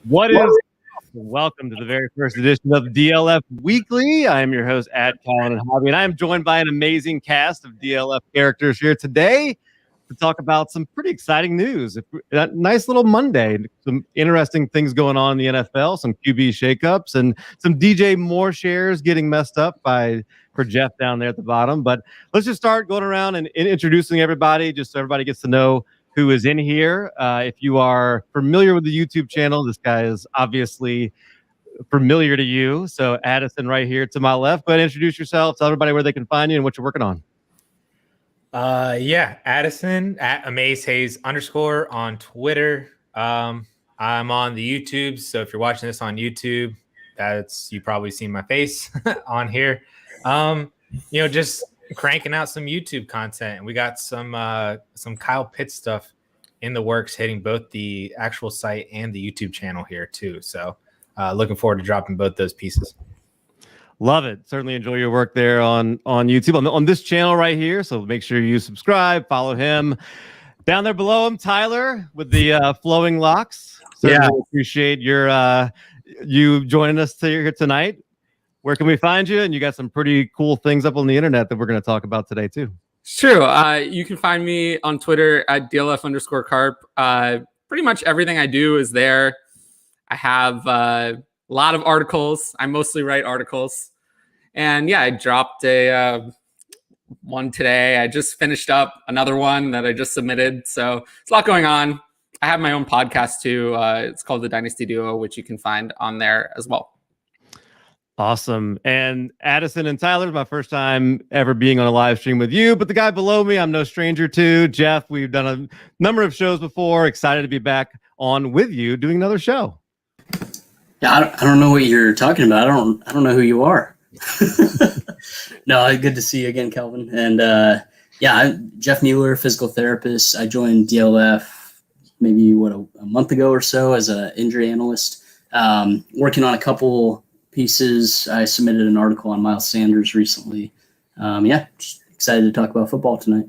What is Welcome to the very first edition of DLF Weekly. I am your host, Colin and Hobby, and I am joined by an amazing cast of DLF characters here today to talk about some pretty exciting news. A nice little Monday, some interesting things going on in the NFL, some QB shakeups, and some DJ Moore shares getting messed up for Jeff down there at the bottom. But let's just start going around and introducing everybody, just so everybody gets to know who is in here. If you are familiar with the YouTube channel, this guy is obviously familiar to you. So Addison right here to my left. Go ahead and introduce yourself. Tell everybody where they can find you and what you're working on. Addison at Amaze Hayes _ on Twitter. I'm on the YouTube. So if you're watching this on YouTube, you probably seen my face on here. Just cranking out some YouTube content, and we got some Kyle Pitts stuff in the works, hitting both the actual site and the YouTube channel here too. So looking forward to dropping both those pieces. Love it. Certainly enjoy your work there on YouTube on this channel right here. So make sure you subscribe, follow him. Down there below him, Tyler with the flowing locks. Certainly appreciate you joining us here tonight. Where can we find you? And you got some pretty cool things up on the internet that we're going to talk about today too. It's true. You can find me on Twitter at DLF _Karp. Pretty much everything I do is there. I have a lot of articles. I mostly write articles. And I dropped one today. I just finished up another one that I just submitted. So it's a lot going on. I have my own podcast too. It's called the Dynasty Duo, which you can find on there as well. Awesome. And Addison and Tyler, my first time ever being on a live stream with you, but the guy below me, I'm no stranger to. Jeff, we've done a number of shows before. Excited to be back on with you doing another show. Yeah, I don't know what you're talking about. I don't know who you are. No, good to see you again, Kelvin. And I'm Jeff Mueller, physical therapist. I joined DLF maybe a month ago or so as an injury analyst, working on a couple pieces. I submitted an article on Miles Sanders recently. Just excited to talk about football tonight.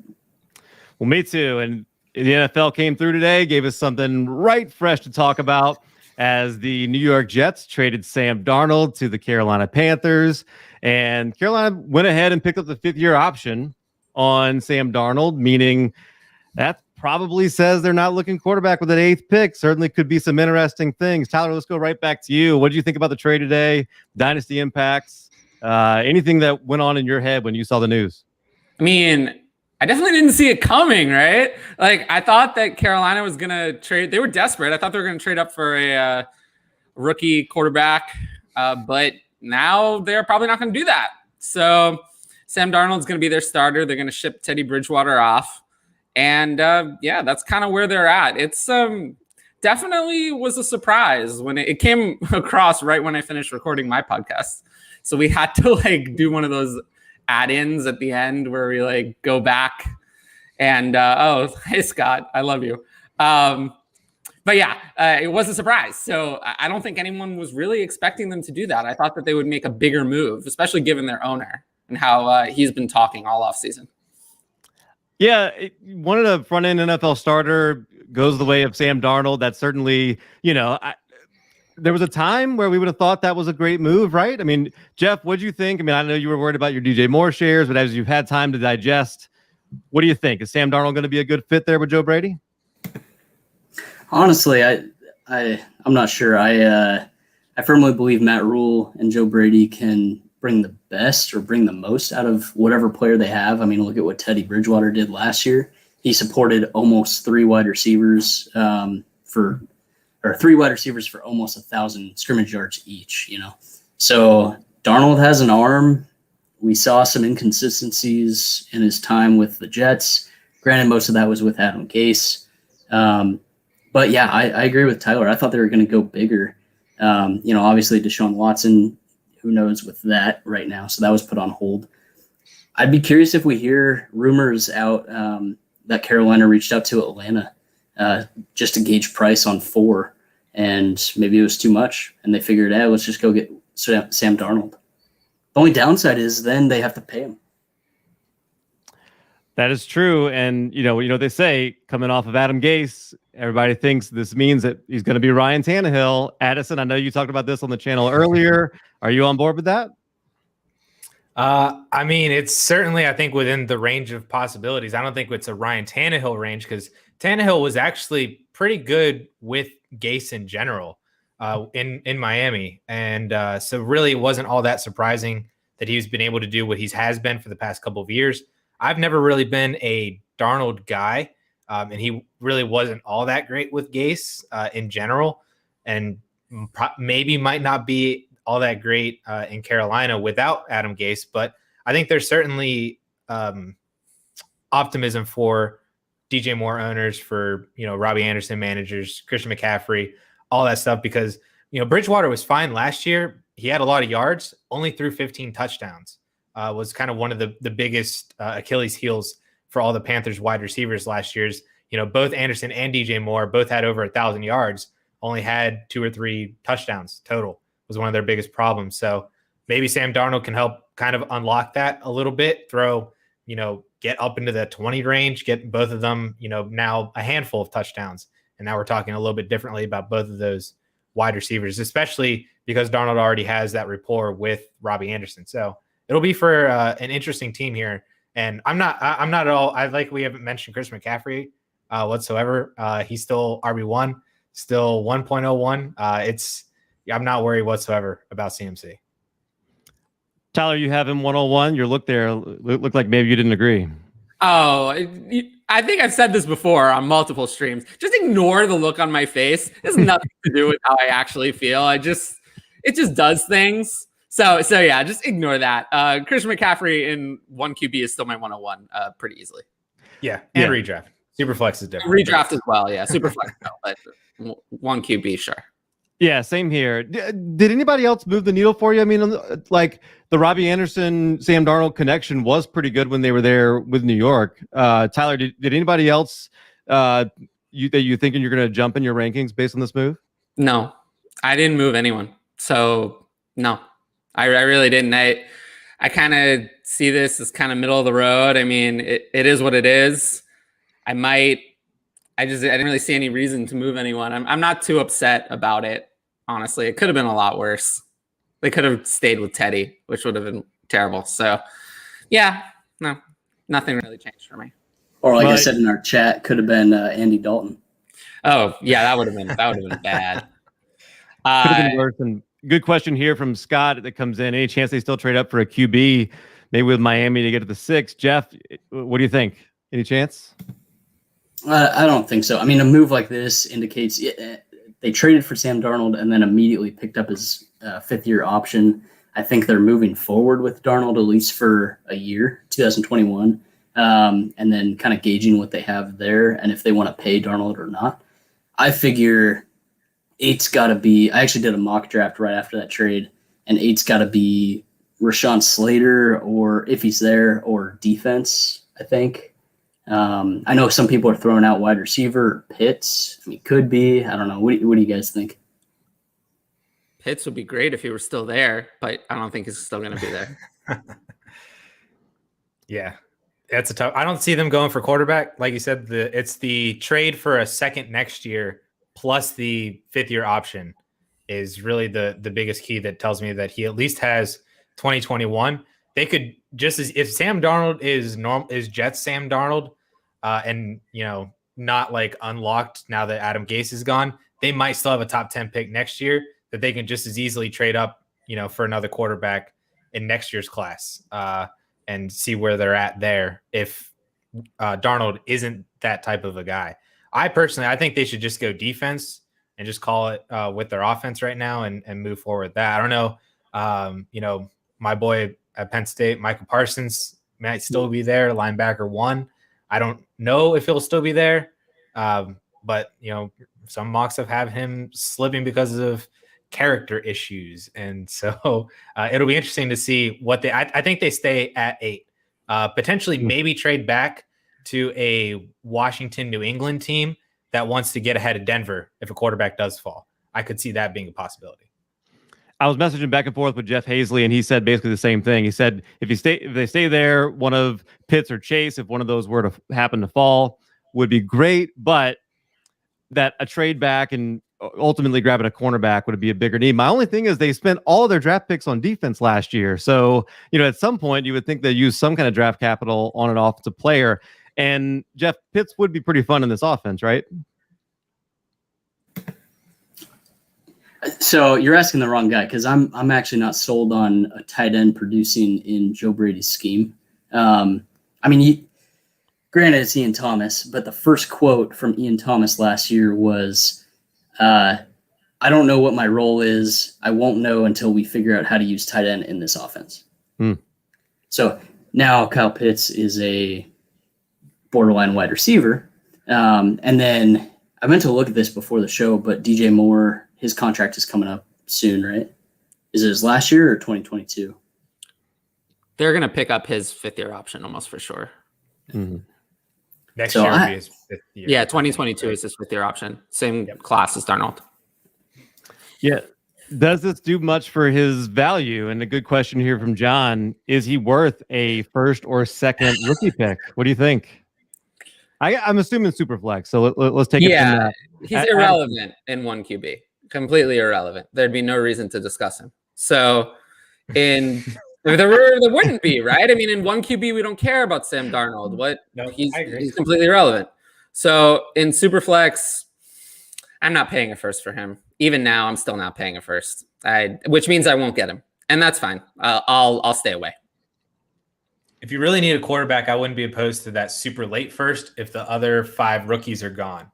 Well, me too. And the NFL came through today, gave us something right fresh to talk about as the New York Jets traded Sam Darnold to the Carolina Panthers. And Carolina went ahead and picked up the 5th-year option on Sam Darnold, meaning that probably says they're not looking quarterback with an 8th pick. Certainly could be some interesting things. Tyler, let's go right back to you. What did you think about the trade today? Dynasty impacts? Anything that went on in your head when you saw the news? I mean, I definitely didn't see it coming, right? Like, I thought that Carolina was going to trade. They were desperate. I thought they were going to trade up for a rookie quarterback, but now they're probably not going to do that. So Sam Darnold's going to be their starter. They're going to ship Teddy Bridgewater off. And that's kind of where they're at. It's definitely was a surprise when it came across right when I finished recording my podcast. So we had to do one of those add-ins at the end where we go back and hey Scott, I love you. It was a surprise. So I don't think anyone was really expecting them to do that. I thought that they would make a bigger move, especially given their owner and how he's been talking all off season. Yeah, one of the front-end NFL starter goes the way of Sam Darnold. That's certainly, there was a time where we would have thought that was a great move, right? I mean, Jeff, what do you think? I mean, I know you were worried about your DJ Moore shares, but as you've had time to digest, what do you think? Is Sam Darnold going to be a good fit there with Joe Brady? Honestly, I'm not sure. I firmly believe Matt Rule and Joe Brady can bring the best or bring the most out of whatever player they have. I mean, look at what Teddy Bridgewater did last year. He supported almost 3 wide receivers for almost 1,000 scrimmage yards each, So Darnold has an arm. We saw some inconsistencies in his time with the Jets. Granted, most of that was with Adam Gase. But yeah, I agree with Tyler. I thought they were going to go bigger. Obviously Deshaun Watson, who knows with that right now. So that was put on hold. I'd be curious if we hear rumors out that Carolina reached out to Atlanta just to gauge price on 4, and maybe it was too much. And they figured, let's just go get Sam Darnold. The only downside is then they have to pay him. That is true. And, they say coming off of Adam Gase, Everybody thinks this means that he's going to be Ryan Tannehill. Addison, I know you talked about this on the channel earlier. Are you on board with that? I mean, it's certainly, I think, within the range of possibilities. I don't think it's a Ryan Tannehill range because Tannehill was actually pretty good with Gase in general in Miami. And so really it wasn't all that surprising that he's been able to do what he has been for the past couple of years. I've never really been a Darnold guy, and he really wasn't all that great with Gase in general, and maybe might not be all that great in Carolina without Adam Gase. But I think there's certainly optimism for DJ Moore owners, for Robbie Anderson managers, Christian McCaffrey, all that stuff, because Bridgewater was fine last year. He had a lot of yards, only threw 15 touchdowns. Was kind of one of the biggest Achilles heels for all the Panthers wide receivers last year's. Both Anderson and DJ Moore both had over 1,000 yards, only had 2 or 3 touchdowns total. Was one of their biggest problems. So maybe Sam Darnold can help kind of unlock that a little bit, get up into the 20 range, get both of them, now a handful of touchdowns. And now we're talking a little bit differently about both of those wide receivers, especially because Darnold already has that rapport with Robbie Anderson. So it'll be for an interesting team here. And I'm not at all. We haven't mentioned Chris McCaffrey whatsoever. He's still RB1, still 1.01. I'm not worried whatsoever about CMC. Tyler, you have him 101. Your look there looked like maybe you didn't agree. Oh, I think I've said this before on multiple streams. Just ignore the look on my face. It has nothing to do with how I actually feel. It just does things. So yeah, just ignore that. Christian McCaffrey in 1 QB is still my 101 pretty easily. Yeah, and redraft. Superflex is different. Redraft as well, yeah. Superflex, no, but 1 QB, sure. Yeah, same here. Did anybody else move the needle for you? I mean, like the Robbie Anderson, Sam Darnold connection was pretty good when they were there with New York. Tyler, did anybody else that you thinking you're going to jump in your rankings based on this move? No, I didn't move anyone. So no, I really didn't. I kind of see this as kind of middle of the road. I mean, it is what it is. I didn't really see any reason to move anyone. I'm not too upset about it. Honestly, it could have been a lot worse. They could have stayed with Teddy, which would have been terrible. So, yeah, no, nothing really changed for me. Or like I said in our chat, could have been Andy Dalton. Oh yeah, that would have been bad. Could have been worse. And good question here from Scott that comes in. Any chance they still trade up for a QB, maybe with Miami to get to the 6? Jeff, what do you think? Any chance? I don't think so. I mean, a move like this indicates they traded for Sam Darnold and then immediately picked up his 5th-year option. I think they're moving forward with Darnold at least for a year, 2021, and then kind of gauging what they have there and if they want to pay Darnold or not. I figure 8's got to be – I actually did a mock draft right after that trade, and 8's got to be Rashawn Slater or, if he's there, or defense, I think. I know some people are throwing out wide receiver, Pitts. I mean, could be. I don't know. What do you guys think? Pitts would be great if he were still there, but I don't think he's still going to be there. Yeah, that's a tough. I don't see them going for quarterback. Like you said, it's the trade for a second next year plus the 5th-year option is really the biggest key that tells me that he at least has 2021. They could just as if Sam Darnold is Jets Sam Darnold, and not like unlocked now that Adam Gase is gone, they might still have a top 10 pick next year that they can just as easily trade up, for another quarterback in next year's class, and see where they're at there. If Darnold isn't that type of a guy, I think they should just go defense and just call it with their offense right now and move forward with that. I don't know. My boy at Penn State, Michael Parsons might still be there, linebacker 1. I don't know if he'll still be there, but some mocks have him slipping because of character issues, and so it'll be interesting to see what I think they stay at 8, potentially maybe trade back to a Washington, New England team that wants to get ahead of Denver if a quarterback does fall. I could see that being a possibility. I was messaging back and forth with Jeff Hazley, and he said basically the same thing. He said if they stay there, one of Pitts or Chase, if one of those were to happen to fall, would be great. But that a trade back and ultimately grabbing a cornerback would be a bigger need. My only thing is they spent all of their draft picks on defense last year. So, at some point you would think they use some kind of draft capital on an offensive player. And Jeff, Pitts would be pretty fun in this offense, right? So you're asking the wrong guy, because I'm actually not sold on a tight end producing in Joe Brady's scheme. Granted, it's Ian Thomas, but the first quote from Ian Thomas last year was, I don't know what my role is. I won't know until we figure out how to use tight end in this offense. So now Kyle Pitts is a borderline wide receiver. And then I meant to look at this before the show, but DJ Moore, his contract is coming up soon, right? Is it his last year or 2022? They're going to pick up his 5th-year option almost for sure. Next year will be his 5th year. Yeah, 2022 is his 5th-year option. Same class as Darnold. Yeah. Does this do much for his value? And a good question here from John. Is he worth a first or second rookie pick? What do you think? I'm assuming Superflex. So let's take it from that. He's irrelevant in 1 QB. Completely irrelevant. There'd be no reason to discuss him. So there wouldn't be, right? I mean, in 1 QB, we don't care about Sam Darnold. He's completely irrelevant. So in Superflex, I'm not paying a first for him. Even now, I'm still not paying a first, which means I won't get him. And that's fine. I'll stay away. If you really need a quarterback, I wouldn't be opposed to that super late first if the other 5 rookies are gone.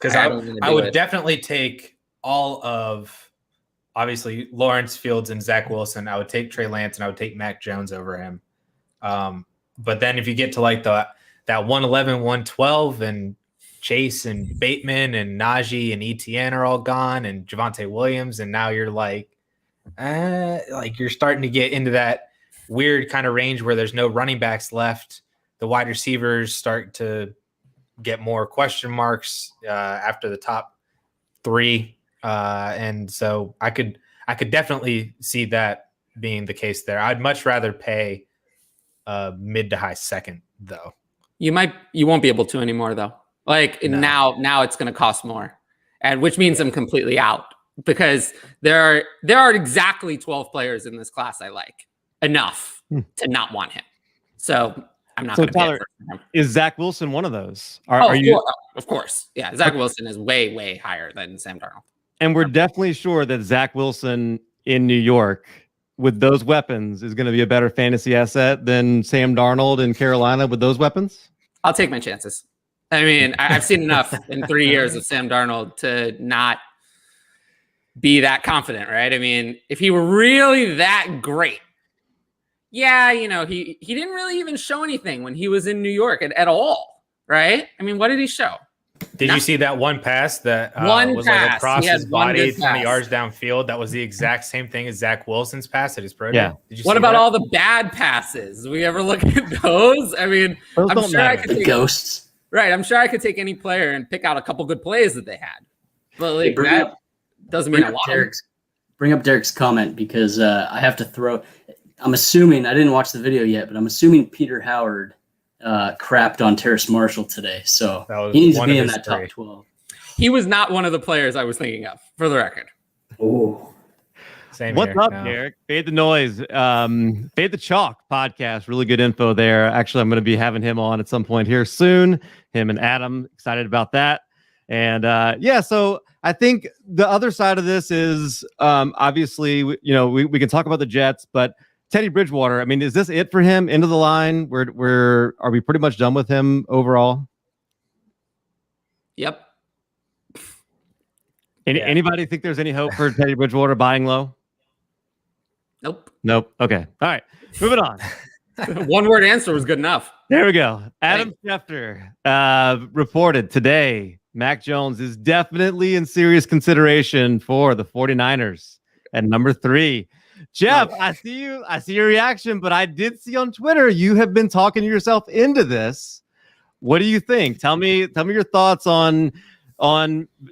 Because I would definitely take all of, obviously, Lawrence, Fields, and Zach Wilson. I would take Trey Lance, and I would take Mac Jones over him. But then if you get to like that 111, 112, and Chase and Bateman and Najee and Etienne are all gone, and Javonte Williams, and now you're like you're starting to get into that weird kind of range where there's no running backs left. The wide receivers start to get more question marks after the top 3. And so I could definitely see that being the case there. I'd much rather pay mid to high second though. You won't be able to anymore though. Now it's going to cost more, and which means I'm completely out, because there are exactly 12 players in this class I like enough to not want him. So I'm not going to pay for him. Is Zach Wilson one of those? Of course. Yeah. Zach Wilson is way, way higher than Sam Darnold. And we're definitely sure that Zach Wilson in New York with those weapons is going to be a better fantasy asset than Sam Darnold in Carolina with those weapons? I'll take my chances. I mean, I've seen enough in 3 years of Sam Darnold to not be that confident, right? I mean, if he were really that great, he didn't really even show anything when he was in New York at all, right? I mean, what did he show? Did you see that one pass that was like across his body 20 yards downfield? That was the exact same thing as Zach Wilson's pass at his pro day. Yeah. Did you what about all the bad passes? Did we ever look at those? I mean, I'm sure I could take ghosts. Right. I'm sure I could take any player and pick out a couple good plays that they had. But that doesn't mean I want them. Bring up Derek's comment, because I have to throw – I'm assuming – I didn't watch the video yet, but I'm assuming Peter Howard crapped on Terrace Marshall today. So he needs to be in that top 12. He was not one of the players I was thinking of, for the record. Oh. What's up, Derek? Fade the Noise. Fade the Chalk podcast. Really good info there. Actually, I'm going to be having him on at some point here soon. Him and Adam. Excited about that. And so I think the other side of this is obviously, we can talk about the Jets, but Teddy Bridgewater, I mean, is this it for him? Into the line? Are we pretty much done with him overall? Yep. Anybody think there's any hope for Teddy Bridgewater buying low? Nope. Okay. All right. Moving on. One word answer was good enough. There we go. Adam Schefter reported today Mac Jones is definitely in serious consideration for the 49ers at number 3. Jeff, I see your reaction, but I did see on Twitter you have been talking yourself into this. What do you think? Tell me your thoughts on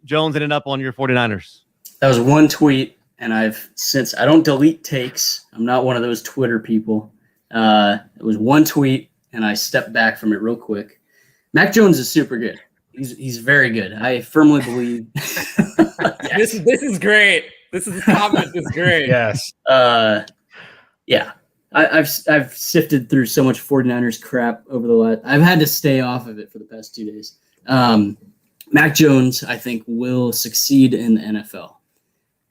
Jones ending up on your 49ers. That was one tweet. And I don't delete takes. I'm not one of those Twitter people. It was one tweet, and I stepped back from it real quick. Mac Jones is super good. He's very good. I firmly believe. This is great. This comment is great. Yes. Yeah. I've sifted through so much 49ers crap over the last. I've had to stay off of it for the past 2 days. Mac Jones, I think, will succeed in the NFL.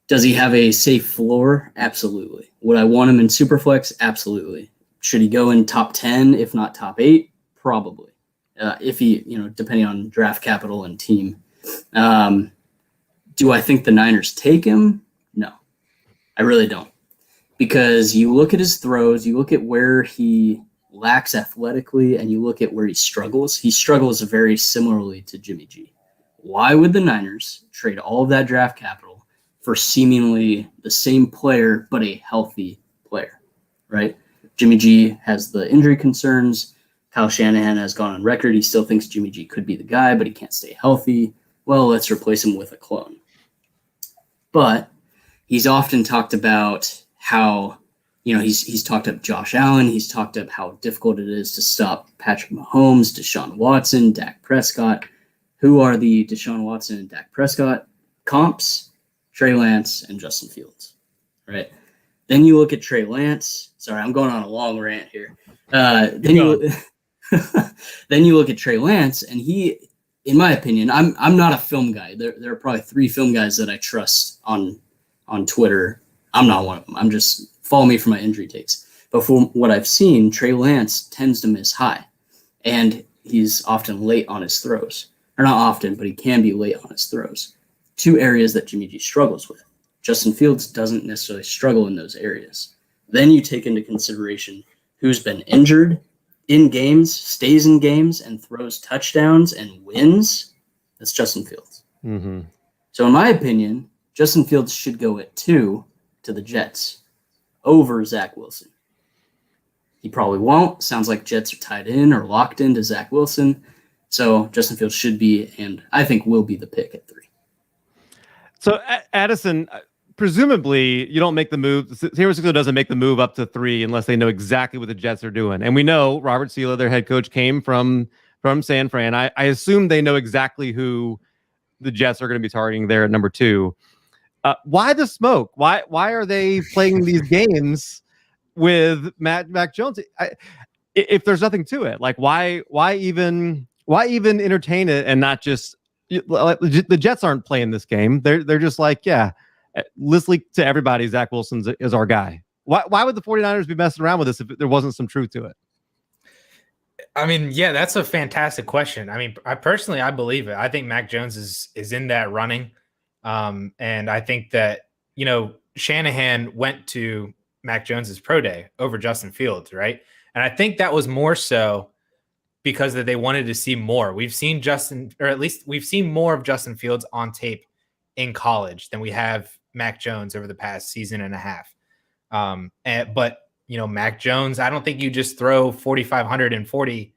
Does he have a safe floor? Absolutely. Would I want him in Superflex? Absolutely. Should he go in top 10, if not top 8? Probably. If he, depending on draft capital and team. Do I think the Niners take him? No, I really don't. Because you look at his throws, you look at where he lacks athletically, and you look at where he struggles. He struggles very similarly to Jimmy G. Why would the Niners trade all of that draft capital for seemingly the same player, but a healthy player, right? Jimmy G has the injury concerns. Kyle Shanahan has gone on record. He still thinks Jimmy G could be the guy, but he can't stay healthy. Well, let's replace him with a clone. But he's often talked about how, he's talked up Josh Allen. He's talked up how difficult it is to stop Patrick Mahomes, Deshaun Watson, Dak Prescott. Who are the Deshaun Watson and Dak Prescott comps? Trey Lance and Justin Fields, right? Then you look at Trey Lance. Sorry, I'm going on a long rant here. Then you look at Trey Lance, and he, in my opinion, I'm not a film guy. There are probably 3 film guys that I trust on Twitter. I'm not one of them. I'm just follow me for my injury takes. But from what I've seen, Trey Lance tends to miss high, and he's often late on his throws. Or not often, but he can be late on his throws. 2 areas that Jimmy G struggles with. Justin Fields doesn't necessarily struggle in those areas. Then you take into consideration who's been injured in games, stays in games, and throws touchdowns and wins. That's Justin Fields. Mm-hmm. So in my opinion, Justin Fields should go at 2 to the Jets over Zach Wilson. He probably won't. Sounds like Jets are tied in or locked into Zach Wilson. So Justin Fields should be, and I think will be, the pick at 3. So Addison, presumably you don't make the move. San Francisco doesn't make the move up to 3 unless they know exactly what the Jets are doing. And we know Robert Saleh, their head coach, came from San Fran. I assume they know exactly who the Jets are going to be targeting there at number 2. Why the smoke? Why are they playing these games with Mac Jones? If there's nothing to it, like why even entertain it and not just the Jets aren't playing this game. They're just like, yeah, let's leak to everybody Zach Wilson is our guy. Why would the 49ers be messing around with this if there wasn't some truth to it? I mean, yeah, that's a fantastic question. I mean, I believe it. I think Mac Jones is in that running. And I think that, Shanahan went to Mac Jones's pro day over Justin Fields, right? And I think that was more so because that they wanted to see more. We've seen we've seen more of Justin Fields on tape in college than we have Mac Jones over the past season and a half. But Mac Jones, I don't think you just throw 4,540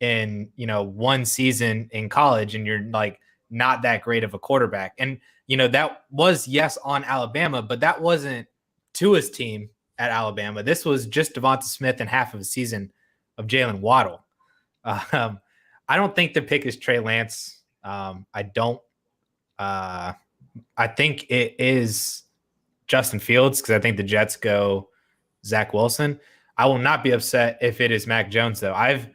in, one season in college and you're like not that great of a quarterback. And, that was, yes, on Alabama, but that wasn't Tua's team at Alabama. This was just Devonta Smith and half of a season of Jalen Waddle. I don't think the pick is Trey Lance. I think it is Justin Fields because I think the Jets go Zach Wilson. I will not be upset if it is Mac Jones, though. I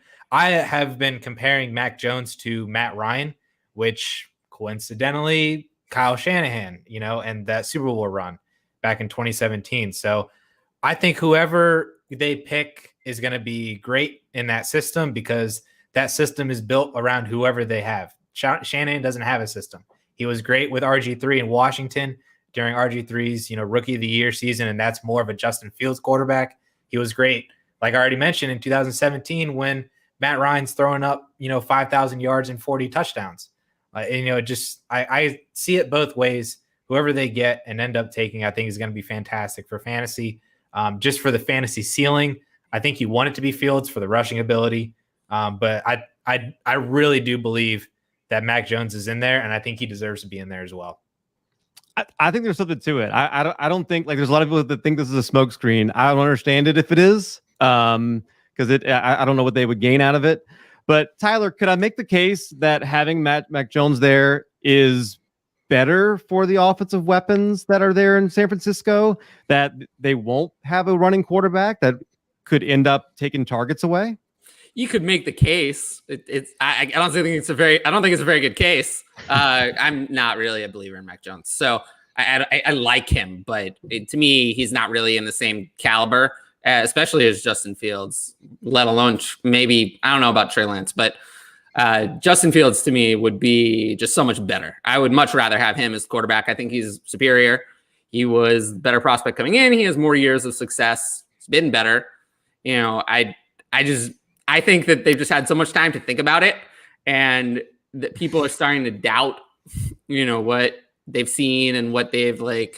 have been comparing Mac Jones to Matt Ryan, which coincidentally Kyle Shanahan, and that Super Bowl run back in 2017. So I think whoever they pick is going to be great in that system because that system is built around whoever they have. Shanahan doesn't have a system. He was great with RG3 in Washington during RG3's, rookie of the year season, and that's more of a Justin Fields quarterback. He was great, like I already mentioned, in 2017 when Matt Ryan's throwing up, 5,000 yards and 40 touchdowns. I see it both ways. Whoever they get and end up taking, I think is going to be fantastic for fantasy. Just for the fantasy ceiling, I think you want it to be Fields for the rushing ability. But I really do believe that Mac Jones is in there, and I think he deserves to be in there as well. I think there's something to it. I don't think there's a lot of people that think this is a smokescreen. I don't understand it if it is, because I don't know what they would gain out of it. But Tyler, could I make the case that having Mac Jones there is better for the offensive weapons that are there in San Francisco, that they won't have a running quarterback that could end up taking targets away? You could make the case. I don't think it's a very good case. I'm not really a believer in Mac Jones, so I like him, but to me, he's not really in the same caliber, especially as Justin Fields. Let alone maybe, I don't know about Trey Lance, but Justin Fields to me would be just so much better. I would much rather have him as quarterback. I think he's superior. He was the better prospect coming in. He has more years of success. It's been better. I think that they've just had so much time to think about it, and that people are starting to doubt, what they've seen and what they've the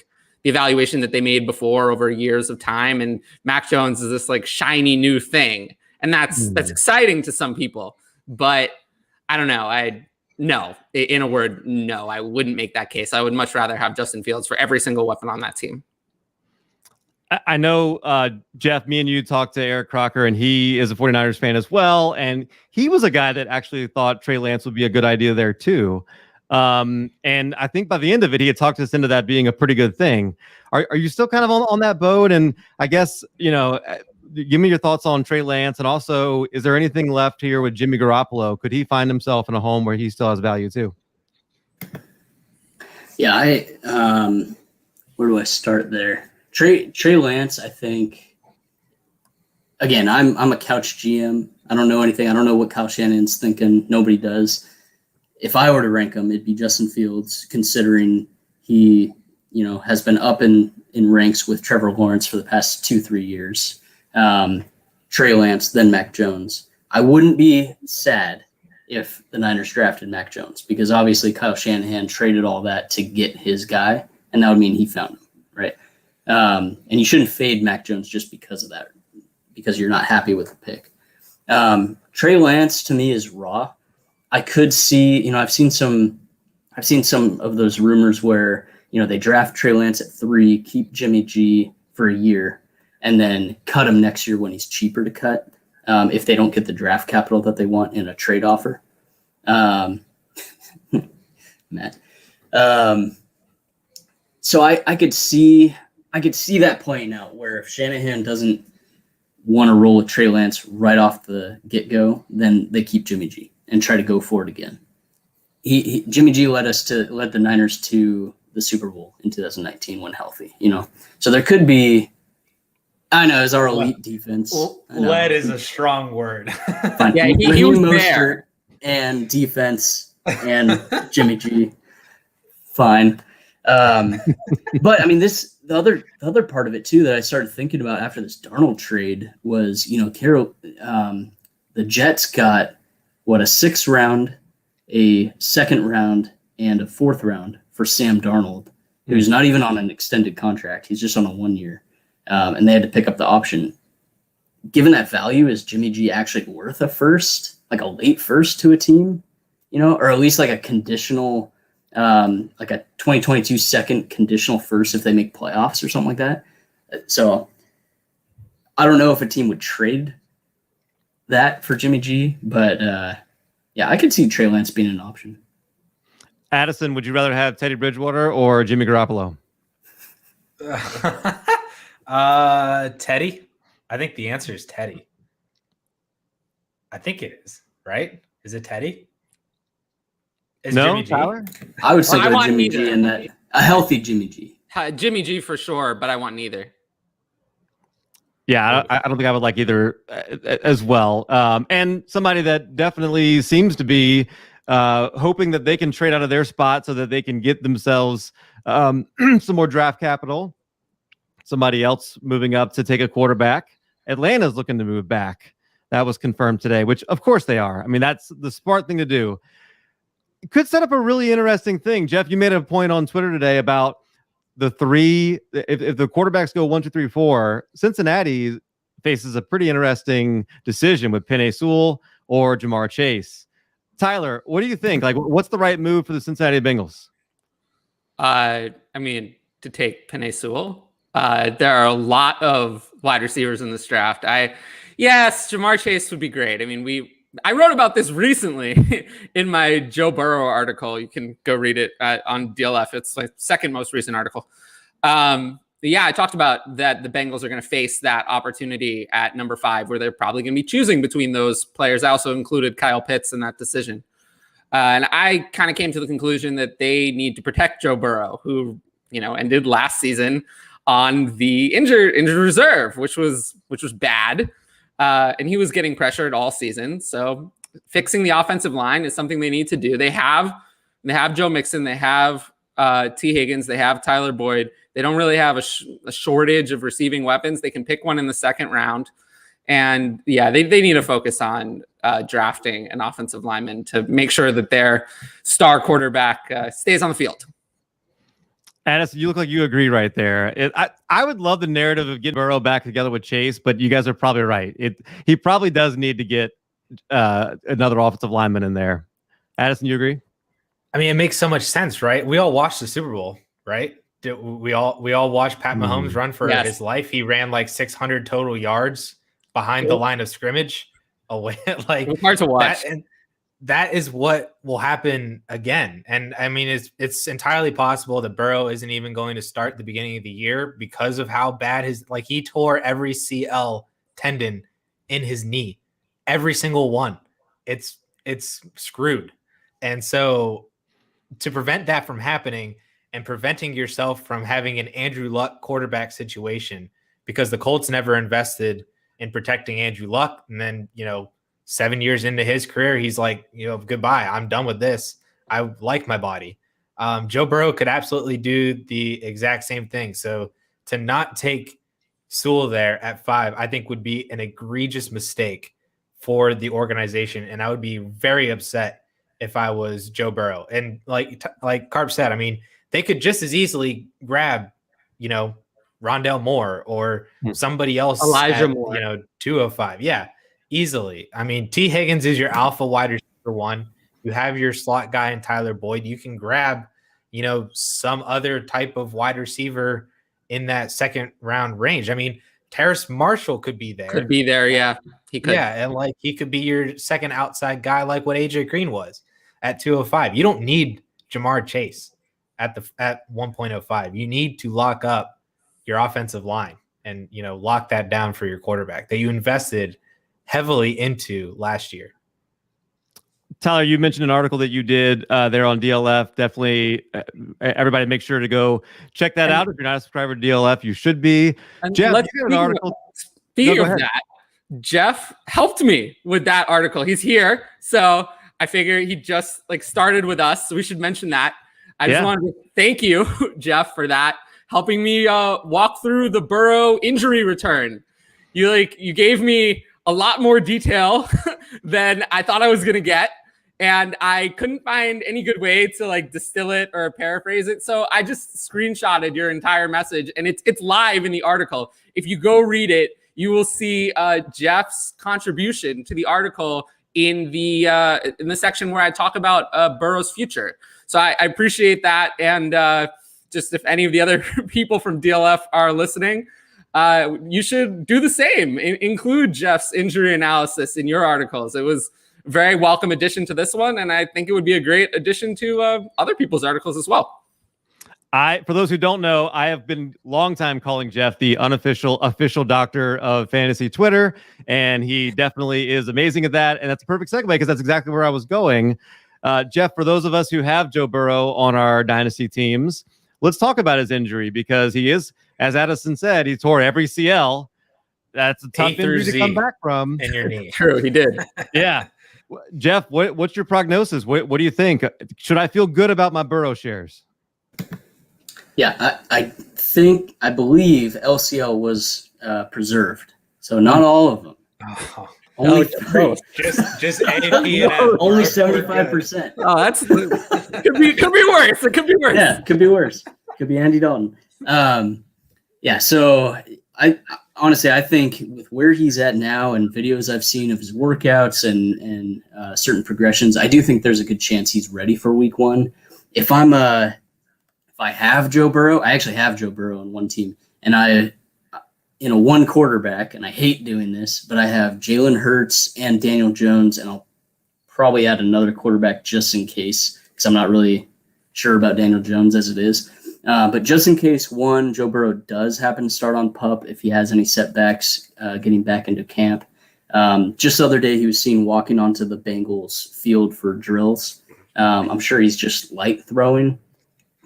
evaluation that they made before over years of time. And Mac Jones is this shiny new thing. And that's exciting to some people, but I don't know. In a word, no, I wouldn't make that case. I would much rather have Justin Fields for every single weapon on that team. I know, Jeff, me and you talked to Eric Crocker, and he is a 49ers fan as well. And he was a guy that actually thought Trey Lance would be a good idea there too. And I think by the end of it, he had talked us into that being a pretty good thing. Are you still kind of on that boat? And I guess, give me your thoughts on Trey Lance. And also, is there anything left here with Jimmy Garoppolo? Could he find himself in a home where he still has value too? Yeah, where do I start there? Trey Lance, I think, again, I'm a couch GM. I don't know anything. I don't know what Kyle Shanahan's thinking. Nobody does. If I were to rank him, it'd be Justin Fields, considering he, has been up in ranks with Trevor Lawrence for the past 2-3 years. Trey Lance, then Mac Jones. I wouldn't be sad if the Niners drafted Mac Jones, because obviously Kyle Shanahan traded all that to get his guy, and that would mean he found him, right? And you shouldn't fade Mac Jones just because of that, because you're not happy with the pick. Trey Lance to me is raw. I could see, I've seen some of those rumors where, they draft Trey Lance at 3, keep Jimmy G for a year, and then cut him next year when he's cheaper to cut, if they don't get the draft capital that they want in a trade offer. Matt. So I could see that playing out, where if Shanahan doesn't want to roll with Trey Lance right off the get-go, then they keep Jimmy G and try to go for it again. Jimmy G led the Niners to the Super Bowl in 2019 when healthy, So there could be, I know, it's our elite defense. Led is a strong word. Yeah, he was there. And defense and Jimmy G. Fine. But I mean, the other part of it too that I started thinking about after this Darnold trade was, the Jets got a 6th round, a 2nd round, and a 4th round for Sam Darnold, who's not even on an extended contract. He's just on a 1 year. And they had to pick up the option. Given that value, is Jimmy G actually worth a first, like a late first to a team, or at least like a conditional, like a 2022 second conditional first if they make playoffs or something like that? So I don't know if a team would trade that for Jimmy G, but yeah, I could see Trey Lance being an option. Addison, would you rather have Teddy Bridgewater or Jimmy Garoppolo? Teddy. I think the answer is Teddy. I think it is, right? Is it Teddy? No, Jimmy G? Tyler? I would say Well, I go want Jimmy neither. G, and that a healthy Jimmy G. Jimmy G for sure, but I want neither. Yeah, I don't think I would like either as well. And somebody that definitely seems to be hoping that they can trade out of their spot so that they can get themselves some more draft capital. Somebody else moving up to take a quarterback. Atlanta's looking to move back. That was confirmed today, which of course they are. I mean, that's the smart thing to do. It could set up a really interesting thing. Jeff, you made a point on Twitter today about the 3. If the quarterbacks go 1, 2, 3, 4, Cincinnati faces a pretty interesting decision with Penei Sewell or Jamar Chase. Tyler, what do you think? Like, what's the right move for the Cincinnati Bengals? I mean, to take Penei Sewell. There are a lot of wide receivers in this draft. Yes, Jamar Chase would be great. I mean, I wrote about this recently in my Joe Burrow article. You can go read it on DLF. It's like second most recent article. I talked about that the Bengals are going to face that opportunity at number 5, where they're probably going to be choosing between those players. I also included Kyle Pitts in that decision. And I kind of came to the conclusion that they need to protect Joe Burrow, who, ended last season on the injured reserve, which was bad. And he was getting pressured all season. So fixing the offensive line is something they need to do. They have Joe Mixon, they have T. Higgins, they have Tyler Boyd. They don't really have a shortage of receiving weapons. They can pick one in the second round. And they need to focus on drafting an offensive lineman to make sure that their star quarterback stays on the field. Addison, you look like you agree right there. I would love the narrative of getting Burrow back together with Chase, but you guys are probably right. He probably does need to get another offensive lineman in there. Addison, you agree? I mean, it makes so much sense, right? We all watched the Super Bowl, right? We all watched Pat Mahomes run for his life. He ran like 600 total yards behind the line of scrimmage away. Like, it's hard to watch. That is what will happen again. And I mean, it's entirely possible that Burrow isn't even going to start the beginning of the year because of how bad he tore every CL tendon in his knee, every single one. It's screwed. And so to prevent that from happening and preventing yourself from having an Andrew Luck quarterback situation, because the Colts never invested in protecting Andrew Luck. And then, 7 years into his career, he's like, goodbye. I'm done with this. I like my body. Joe Burrow could absolutely do the exact same thing. So to not take Sewell there at 5, I think would be an egregious mistake for the organization. And I would be very upset if I was Joe Burrow. And like Karp said, I mean, they could just as easily grab, Rondale Moore or somebody else. Elijah Moore. 205. Yeah. Easily. I mean, T. Higgins is your alpha wide receiver 1. You have your slot guy in Tyler Boyd. You can grab, some other type of wide receiver in that second round range. I mean, Terrace Marshall could be there. Yeah. He could. Yeah, and he could be your second outside guy, like what AJ Green was at 205. You don't need Jamar Chase at 1.05. You need to lock up your offensive line and lock that down for your quarterback that you invested heavily into last year. Tyler, you mentioned an article that you did there on DLF. Definitely, everybody make sure to go check that out. If you're not a subscriber to DLF, you should be. Jeff, you did an article. Speaking of that, Jeff helped me with that article. He's here, so I figure he just started with us, so we should mention that. I just wanted to thank you, Jeff, for that, helping me walk through the Burrow injury return. You gave me a lot more detail than I thought I was going to get. And I couldn't find any good way to distill it or paraphrase it. So I just screenshotted your entire message, and it's live in the article. If you go read it, you will see Jeff's contribution to the article in the section where I talk about Burrow's future. So I appreciate that. And just if any of the other people from DLF are listening, you should do the same. Include Jeff's injury analysis in your articles. It was a very welcome addition to this one, and I think it would be a great addition to other people's articles as well. For those who don't know, I have been long time calling Jeff the official doctor of fantasy Twitter, and he definitely is amazing at that. And that's a perfect segue because that's exactly where I was going. Jeff, for those of us who have Joe Burrow on our dynasty teams, let's talk about his injury because he is, as Addison said, he tore every CL. That's a tough injury to come back from. In your knee. True, he did. Yeah. Jeff, what's your prognosis? What do you think? Should I feel good about my Burrow shares? Yeah, I believe LCL was preserved. So not all of them. Oh. Only 3. Just APN. Only 75%. Oh, that's could be worse. It could be worse. Yeah, could be worse. Could be Andy Dalton. So I honestly, I think with where he's at now and videos I've seen of his workouts and certain progressions, I do think there's a good chance he's ready for week 1. If I have Joe Burrow, I actually have Joe Burrow on one team, and in a one quarterback, and I hate doing this, but I have Jalen Hurts and Daniel Jones, and I'll probably add another quarterback just in case, because I'm not really sure about Daniel Jones as it is. But just in case, one, Joe Burrow does happen to start on PUP if he has any setbacks getting back into camp. Just the other day, he was seen walking onto the Bengals field for drills. I'm sure he's just light throwing,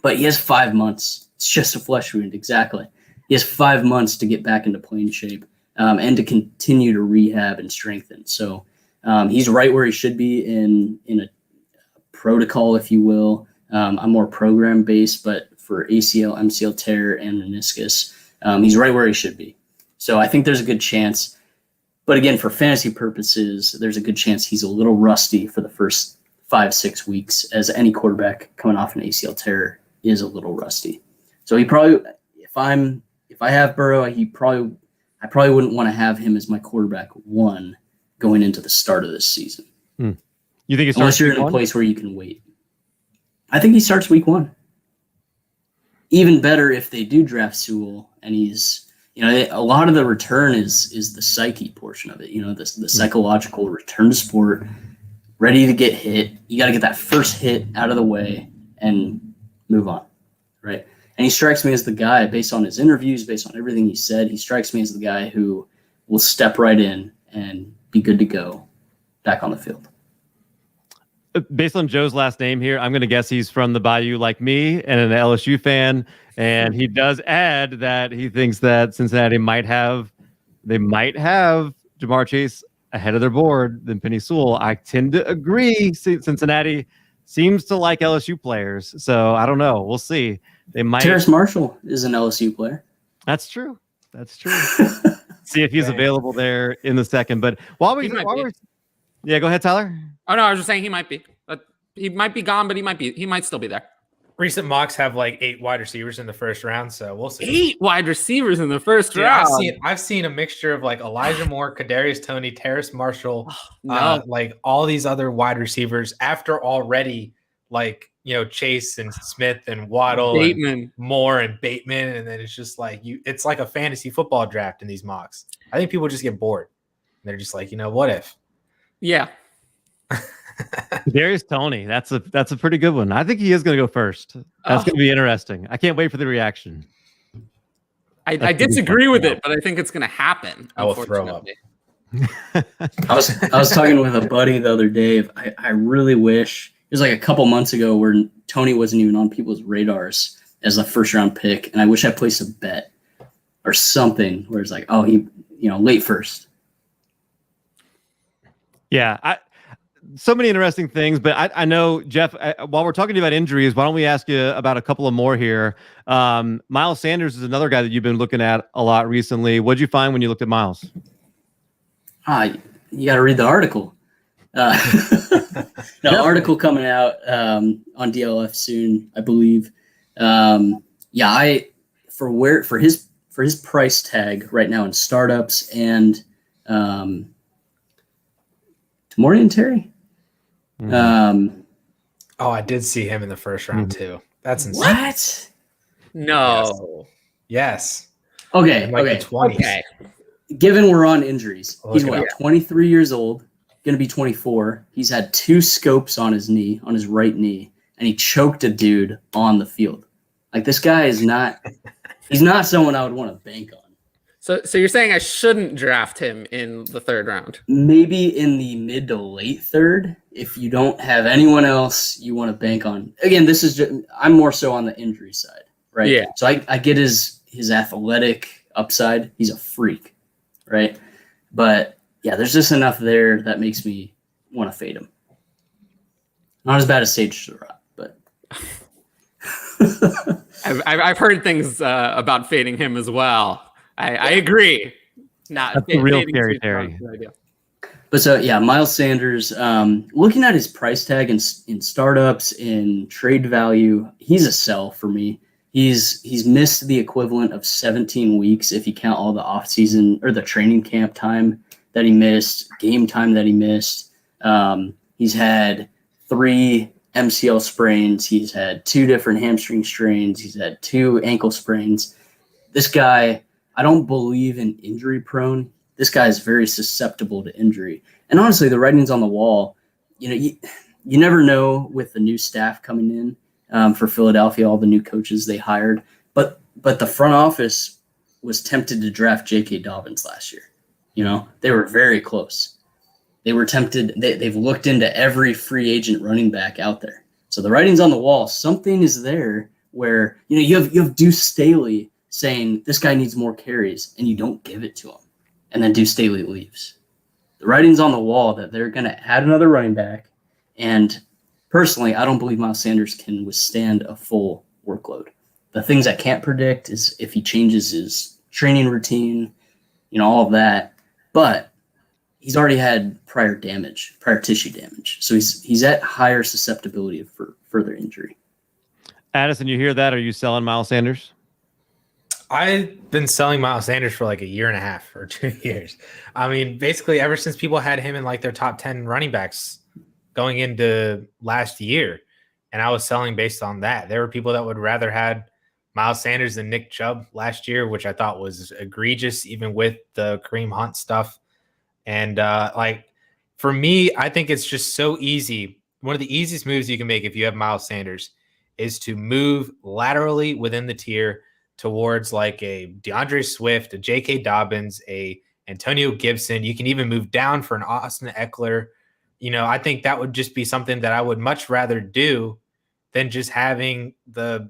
but he has 5 months. It's just a flesh wound, exactly. He has 5 months to get back into playing shape and to continue to rehab and strengthen. So he's right where he should be in a protocol, if you will. I'm more program-based, but for ACL, MCL tear, and meniscus, he's right where he should be. So I think there's a good chance. But again, for fantasy purposes, there's a good chance he's a little rusty for the first 5-6 weeks, as any quarterback coming off an ACL tear is a little rusty. So he probably, if I have Burrow, I probably wouldn't want to have him as my quarterback one going into the start of this season. You think he starts unless you're in a place where you can wait? I think he starts week 1. Even better if they do draft Sewell and he's, a lot of the return is the psyche portion of it. The psychological return to sport, ready to get hit. You got to get that first hit out of the way and move on, right? And he strikes me as the guy, based on his interviews, based on everything he said, he strikes me as the guy who will step right in and be good to go back on the field. Based on Joe's last name here, I'm going to guess he's from the Bayou like me and an LSU fan. And he does add that he thinks that Cincinnati might have Jamar Chase ahead of their board than Penei Sewell. I tend to agree. Cincinnati seems to like LSU players. So I don't know. We'll see. They might. Terrace Marshall is an LSU player. That's true. See if he's available there in the second. But yeah, go ahead, Tyler. Oh no, I was just saying he might be. But he might be gone, but he might still be there. Recent mocks have like 8 wide receivers in the first round, so we'll see. 8 wide receivers in the first round. I've seen a mixture of like Elijah Moore, Kadarius Toney, Terrace Marshall, No. like all these other wide receivers after already like Chase and Smith and Waddle, Bateman, and Moore and Bateman, and then it's just like it's like a fantasy football draft in these mocks. I think people just get bored. They're just like, what if? Yeah. Darius Toney, that's a pretty good one. I think he is going to go first. That's going to be interesting. I can't wait for the reaction. I disagree with it, but I think it's going to happen. I will throw up. I was talking with a buddy the other day. I really wish it was like a couple months ago where Toney wasn't even on people's radars as a first round pick, and I wish I placed a bet or something where it's like, oh, he late first. Yeah, so many interesting things, but I know, Jeff, while we're talking to you about injuries, why don't we ask you about a couple of more here? Miles Sanders is another guy that you've been looking at a lot recently. What did you find when you looked at Miles? You got to read the article. Article coming out on DLF soon, I believe. For his price tag right now in startups and Tamorrion Terry. I did see him in the first round too. That's insane. What? No. Yes. Okay. Okay. Given we're on injuries, he's 23 years old, going to be 24. He's had 2 scopes on his knee, on his right knee, and he choked a dude on the field. Like, this guy is not – he's not someone I would want to bank on. So you're saying I shouldn't draft him in the 3rd round? Maybe in the mid to late 3rd if you don't have anyone else you want to bank on. Again, this is just, I'm more so on the injury side, right? Yeah. So I get his athletic upside. He's a freak, right? But yeah, there's just enough there that makes me want to fade him. Not as bad as Sage Surratt, but I've heard things about fading him as well. I agree. That's the real scary Terry. But so yeah, Miles Sanders. Looking at his price tag in startups, in trade value, he's a sell for me. He's missed the equivalent of 17 weeks if you count all the offseason or the training camp time that he missed, game time that he missed. He's had 3 MCL sprains. He's had 2 different hamstring strains. He's had 2 ankle sprains. This guy, I don't believe in injury prone. This guy is very susceptible to injury. And honestly, the writing's on the wall. You never know with the new staff coming in for Philadelphia, all the new coaches they hired. But the front office was tempted to draft J.K. Dobbins last year. They were very close. They were tempted. They've looked into every free agent running back out there. So the writing's on the wall. Something is there where you have Deuce Staley saying this guy needs more carries, and you don't give it to him, and then Deuce Staley leaves. The writing's on the wall that they're going to add another running back, and personally, I don't believe Miles Sanders can withstand a full workload. The things I can't predict is if he changes his training routine, all of that. But he's already had prior tissue damage, so he's at higher susceptibility for further injury. Addison, you hear that? Are you selling Miles Sanders? I've been selling Miles Sanders for like a year and a half or 2 years. I mean, basically ever since people had him in like their top 10 running backs going into last year, and I was selling based on that. There were people that would rather had Miles Sanders than Nick Chubb last year, which I thought was egregious, even with the Kareem Hunt stuff. And for me, I think it's just so easy. One of the easiest moves you can make if you have Miles Sanders is to move laterally within the tier towards like a DeAndre Swift, a J.K. Dobbins, a Antonio Gibson. You can even move down for an Austin Eckler. I think that would just be something that I would much rather do than just having the,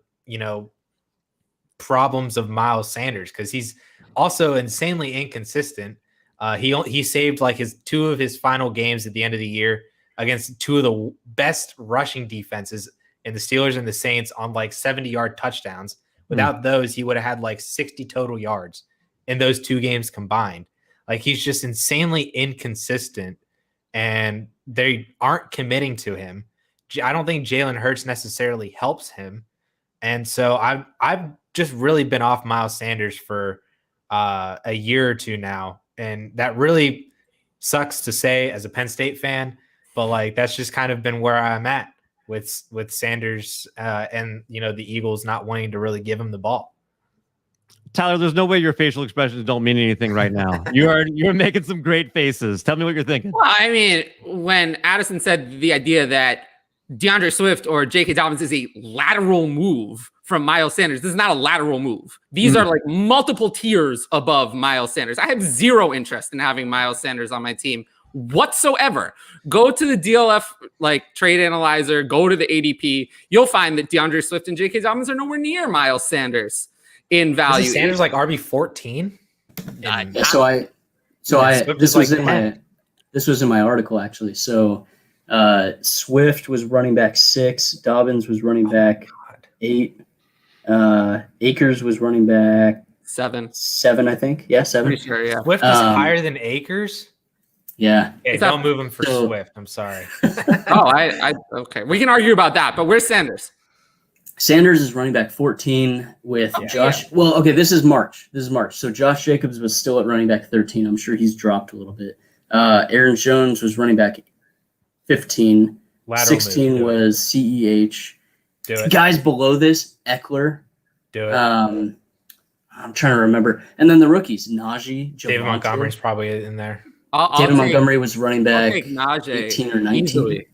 problems of Miles Sanders, because he's also insanely inconsistent. He saved like two of his final games at the end of the year against two of the best rushing defenses in the Steelers and the Saints on like 70-yard touchdowns. Without those, he would have had like 60 total yards in those 2 games combined. Like, he's just insanely inconsistent, and they aren't committing to him. I don't think Jalen Hurts necessarily helps him. And so I've just really been off Miles Sanders for a year or two now. And that really sucks to say as a Penn State fan, but like, that's just kind of been where I'm at with Sanders and, the Eagles not wanting to really give him the ball. Tyler, there's no way your facial expressions don't mean anything right now. You're making some great faces. Tell me what you're thinking. Well, I mean, when Addison said the idea that DeAndre Swift or J.K. Dobbins is a lateral move from Miles Sanders, this is not a lateral move. These are like multiple tiers above Miles Sanders. I have zero interest in having Miles Sanders on my team whatsoever. Go to the DLF trade analyzer, go to the ADP. You'll find that DeAndre Swift and J.K. Dobbins are nowhere near Miles Sanders in value. Is Sanders like RB14? This was in my article actually. So Swift was running back 6, Dobbins was running back 8, Akers was running back 7, I think. Yeah, 7. Pretty sure, yeah. Swift is higher than Akers? Yeah. Hey, don't move him for Swift. I'm sorry. Okay. We can argue about that, but where's Sanders? Sanders is running back 14 with Josh. Yeah. Well, okay, this is March. So Josh Jacobs was still at running back 13. I'm sure he's dropped a little bit. Aaron Jones was running back 15. Lateral 16 move, was CEH. Do it. Guys below this, Eckler. Do it. I'm trying to remember. And then the rookies, Najee, David Montgomery's probably in there. David Montgomery was running back 18 or 19.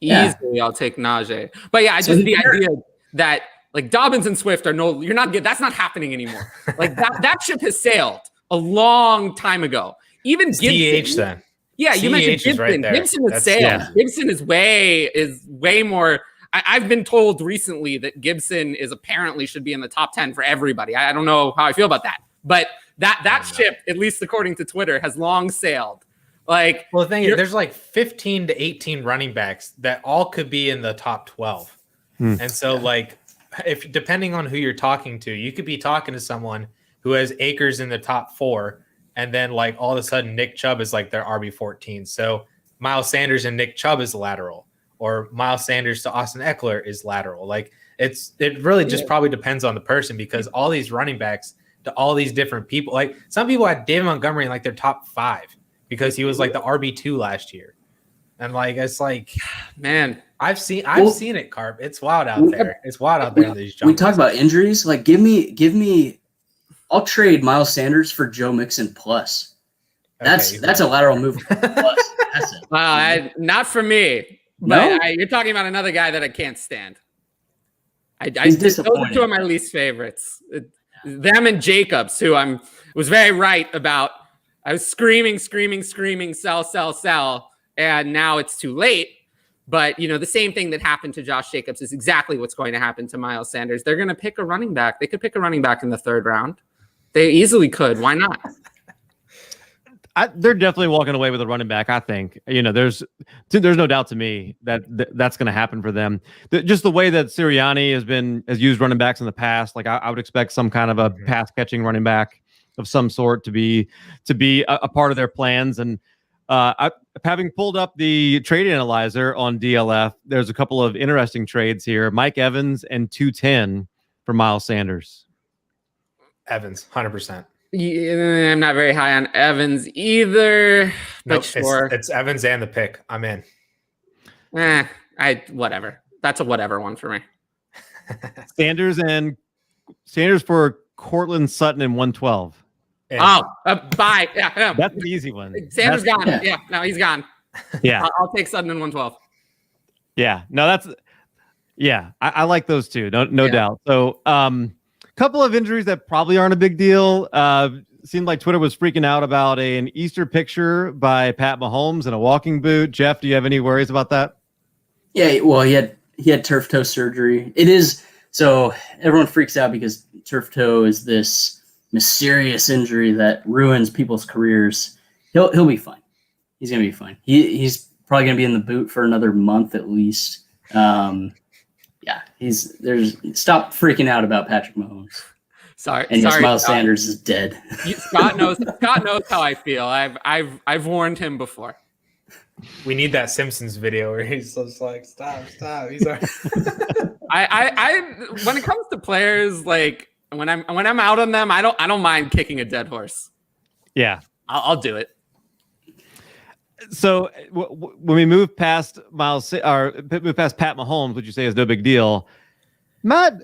Easily, I'll take Najee. But yeah, the idea that like Dobbins and Swift you're not good. That's not happening anymore. Like that ship has sailed a long time ago. Even Gibson. CH then. Yeah, you mentioned Gibson. Right there. Gibson has sailed. Yeah. Gibson is way more. I've been told recently that Gibson apparently should be in the top 10 for everybody. I don't know how I feel about that, but that ship, at least according to Twitter, has long sailed. Like, well, the thing is, there's like 15 to 18 running backs that all could be in the top 12. And so, like, if depending on who you're talking to, you could be talking to someone who has Akers in the top 4, and then like all of a sudden Nick Chubb is like their RB14. So Miles Sanders and Nick Chubb is lateral, or Miles Sanders to Austin Eckler is lateral. Like, it really just probably depends on the person, because all these running backs to all these different people, like some people had David Montgomery in like their top 5 because he was like the RB2 last year. And like, it's like, man, I've seen it, Karp. It's wild out there. It's wild out there in these jungles. We talk about injuries. Like, give me I'll trade Miles Sanders for Joe Mixon plus. That's a lateral move plus. Not for me. No? But you're talking about another guy that I can't stand. He's those are two of my least favorites. Them and Jacobs, who was very right about. I was screaming, sell, and now it's too late. But, the same thing that happened to Josh Jacobs is exactly what's going to happen to Miles Sanders. They're going to pick a running back. They could pick a running back in the 3rd round. They easily could. Why not? They're definitely walking away with a running back. I think there's no doubt to me that's going to happen for them. Just the way that Sirianni has used running backs in the past, like I would expect some kind of a pass catching running back of some sort to be a part of their plans. And having pulled up the trade analyzer on DLF, there's a couple of interesting trades here: Mike Evans and 210 for Miles Sanders. Evans, 100%. I'm not very high on Evans either. But Nope, sure. It's Evans and the pick. I'm in. Whatever. That's a whatever one for me. Sanders for Cortland Sutton in 112. Bye. Yeah. That's the easy one. Sanders gone. Yeah. No, he's gone. Yeah. I'll take Sutton in 112. Yeah. No, I like those two. No doubt. So, couple of injuries that probably aren't a big deal. Seemed like Twitter was freaking out about an Easter picture by Pat Mahomes in a walking boot. Jeff, do you have any worries about that? Yeah, well, he had turf toe surgery. It is so everyone freaks out because turf toe is this mysterious injury that ruins people's careers. He'll be fine. He's gonna be fine. He's probably gonna be in the boot for another month at least. Stop freaking out about Patrick Mahomes. Sorry, Miles Sanders is dead. Scott knows how I feel. I've warned him before. We need that Simpsons video where he's just like, stop. He's all right. I when it comes to players, like when I'm out on them, I don't mind kicking a dead horse. Yeah, I'll do it. So when we move past Pat Mahomes, which you say is no big deal, Matt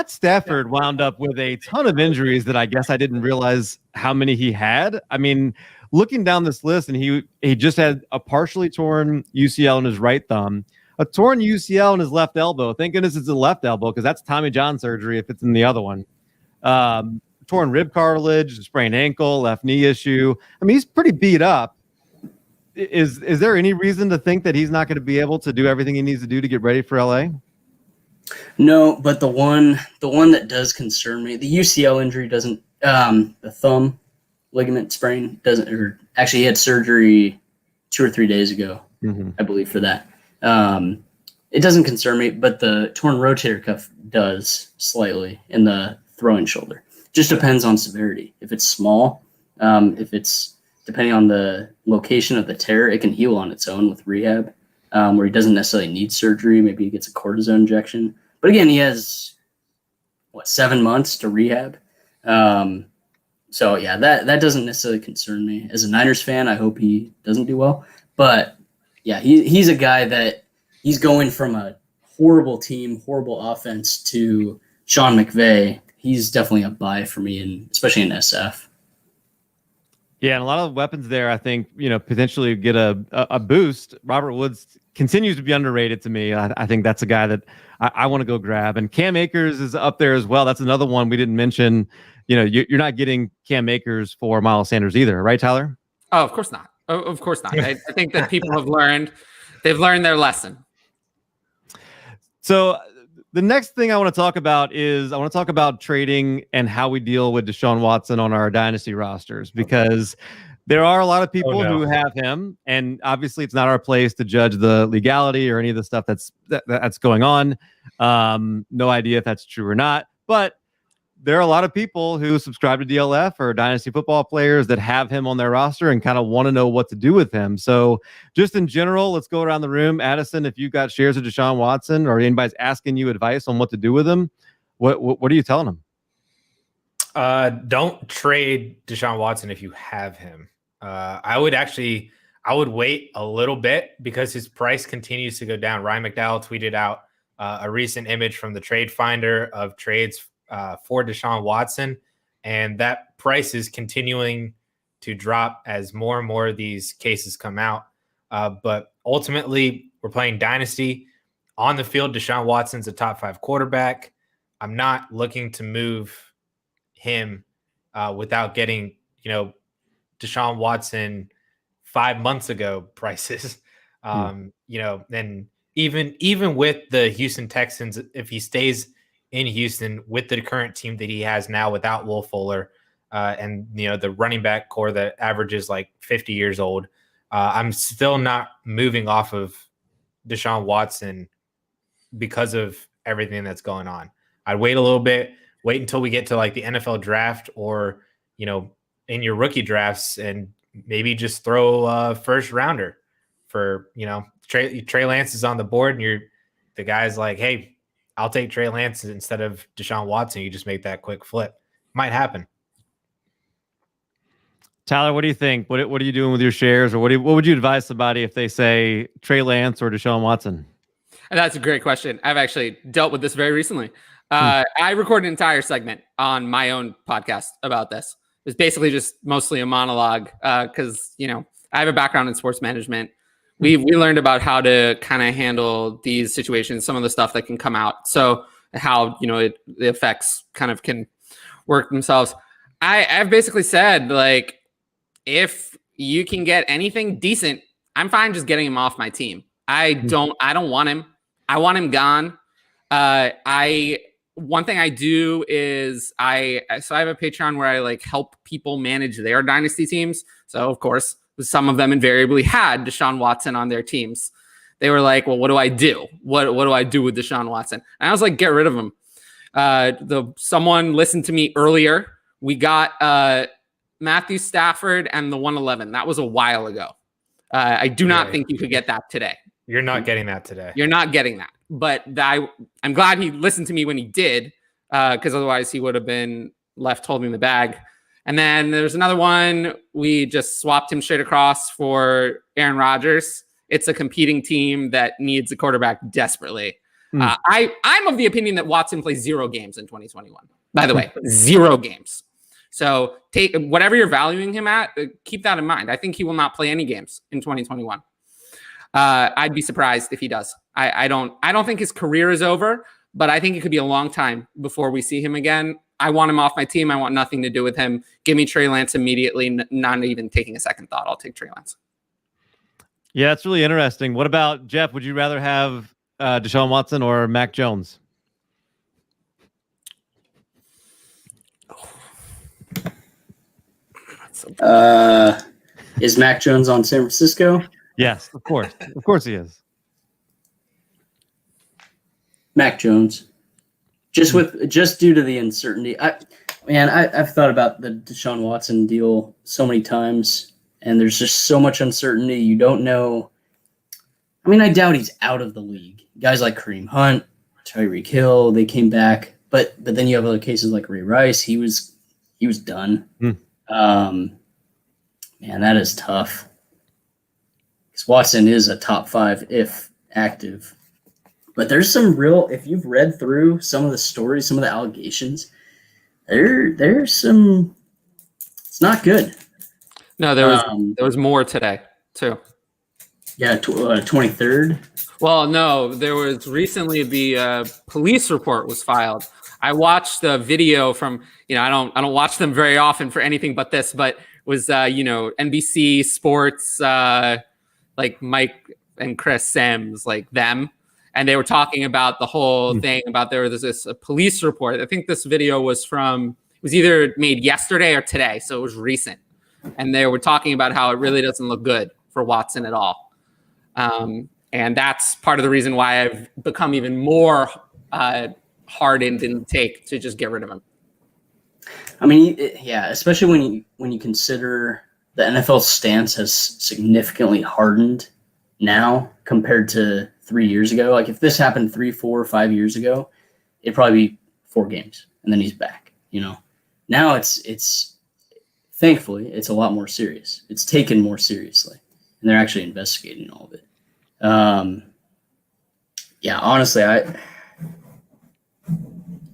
Stafford wound up with a ton of injuries that I guess I didn't realize how many he had. I mean, looking down this list, and he just had a partially torn UCL in his right thumb, a torn UCL in his left elbow. Thank goodness it's a left elbow because that's Tommy John surgery if it's in the other one. Torn rib cartilage, sprained ankle, left knee issue. I mean, he's pretty beat up. Is there any reason to think that he's not going to be able to do everything he needs to do to get ready for LA? No, but the one that does concern me, the UCL injury doesn't. The thumb ligament sprain doesn't. Or actually, he had surgery 2 or 3 days ago, I believe, for that. It doesn't concern me, but the torn rotator cuff does slightly in the throwing shoulder. Just depends on severity. If it's small, if it's depending on the location of the tear, it can heal on its own with rehab, where he doesn't necessarily need surgery. Maybe he gets a cortisone injection. But again, he has, 7 months to rehab. So, yeah, that doesn't necessarily concern me. As a Niners fan, I hope he doesn't do well. But, yeah, he's a guy that he's going from a horrible team, horrible offense to Sean McVay. He's definitely a buy for me, and especially in SF. Yeah, and a lot of weapons there, I think, potentially get a boost. Robert Woods continues to be underrated to me. I think that's a guy that I want to go grab. And Cam Akers is up there as well. That's another one we didn't mention. You're not getting Cam Akers for Miles Sanders either, right, Tyler? Oh, of course not. Of course not. I think that people have learned their lesson. So the next thing I want to talk about is trading and how we deal with Deshaun Watson on our dynasty rosters, because there are a lot of people who have him, and obviously it's not our place to judge the legality or any of the stuff that's going on. No idea if that's true or not, but there are a lot of people who subscribe to DLF or dynasty football players that have him on their roster and kind of want to know what to do with him. So just in general, let's go around the room. Addison, if you've got shares of Deshaun Watson or anybody's asking you advice on what to do with him, what are you telling them? Don't trade Deshaun Watson if you have him. I would wait a little bit because his price continues to go down. Ryan McDowell tweeted out a recent image from the Trade Finder of trades for Deshaun Watson. and that price is continuing to drop as more and more of these cases come out. But ultimately, we're playing Dynasty. On the field, Deshaun Watson's a top 5 quarterback. I'm not looking to move him without getting, Deshaun Watson 5 months ago prices. And even with the Houston Texans, if he stays in Houston with the current team that he has now without Will Fuller and the running back core that averages like 50 years old, I'm still not moving off of Deshaun Watson because of everything that's going on. I'd wait a little bit, wait until we get to like the NFL draft or, in your rookie drafts, and maybe just throw a first rounder for, Trey Lance is on the board and the guy's like, hey, I'll take Trey Lance instead of Deshaun Watson. You just make that quick flip. Might happen. Tyler, what do you think? What are you doing with your shares, or what would you advise somebody if they say Trey Lance or Deshaun Watson? And that's a great question. I've actually dealt with this very recently. I recorded an entire segment on my own podcast about this. It was basically just mostly a monologue because, I have a background in sports management. We learned about how to kind of handle these situations, some of the stuff that can come out. So how, the effects kind of can work themselves. I've basically said, like, if you can get anything decent, I'm fine just getting him off my team. I don't want him. I want him gone. One thing I do is I have a Patreon where I like help people manage their dynasty teams. So of course, some of them invariably had Deshaun Watson on their teams. They were like, well, what do I do? What do I do with Deshaun Watson? And I was like, get rid of him. Someone listened to me earlier. We got Matthew Stafford and the 111. That was a while ago. I do not think you could get that today. You're not getting that today. You're not getting that. But I'm glad he listened to me when he did, because otherwise he would have been left holding the bag. And then there's another one. We just swapped him straight across for Aaron Rodgers. It's a competing team that needs a quarterback desperately. I'm of the opinion that Watson plays 0 games in 2021. By the way, 0 games. So take whatever you're valuing him at, keep that in mind. I think he will not play any games in 2021. I'd be surprised if he does. I don't think his career is over, but I think it could be a long time before we see him again. I want him off my team. I want nothing to do with him. Give me Trey Lance immediately, not even taking a second thought. I'll take Trey Lance. Yeah, it's really interesting. What about Jeff? Would you rather have Deshaun Watson or Mac Jones? Is Mac Jones on San Francisco? Yes, of course. Of course he is. Mac Jones. Just due to the uncertainty. I've thought about the Deshaun Watson deal so many times, and there's just so much uncertainty. You don't know. I doubt he's out of the league. Guys like Kareem Hunt, Tyreek Hill, they came back, but then you have other cases like Ray Rice. He was done. Man, that is tough. Because Watson is a top 5 if active. But there's some real, if you've read through some of the stories, some of the allegations, there's some, it's not good. No, there was more today too. Yeah, 23rd. Well, no, there was recently the police report was filed. I watched the video from, I don't watch them very often for anything but this, but was NBC Sports, like Mike and Chris Sims, like them. And they were talking about the whole thing about there was this police report. I think this video was either made yesterday or today. So it was recent. And they were talking about how it really doesn't look good for Watson at all. And that's part of the reason why I've become even more hardened in the take to just get rid of him. Especially when you consider the NFL stance has significantly hardened now compared to 3 years ago. Like if this happened 3, 4, 5 years ago, it'd probably be 4 games and then he's back. Now it's thankfully it's a lot more serious. It's taken more seriously, and they're actually investigating all of it. Honestly,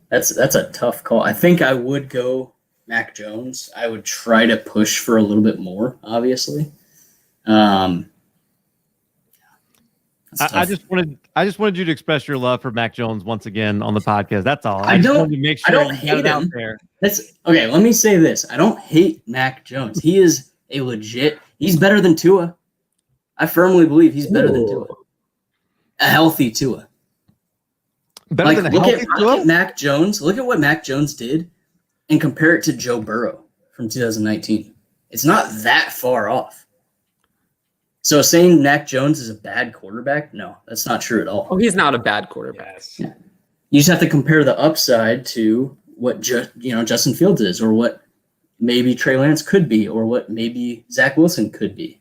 that's a tough call. I think I would go Mac Jones, I would try to push for a little bit more, obviously. I just wanted you to express your love for Mac Jones once again on the podcast. That's all. I just don't- wanted to make I sure don't you got hate it out him. there. That's okay. Let me say this. I don't hate Mac Jones. He is he's better than Tua. I firmly believe he's better than Tua. A healthy Tua. Better than a look healthy at Tua? Mac Jones. Look at what Mac Jones did and compare it to Joe Burrow from 2019. It's not that far off. So saying Mac Jones is a bad quarterback, no, that's not true at all. Oh, he's not a bad quarterback. Yes. Yeah. You just have to compare the upside to what Justin Fields is, or what maybe Trey Lance could be, or what maybe Zach Wilson could be.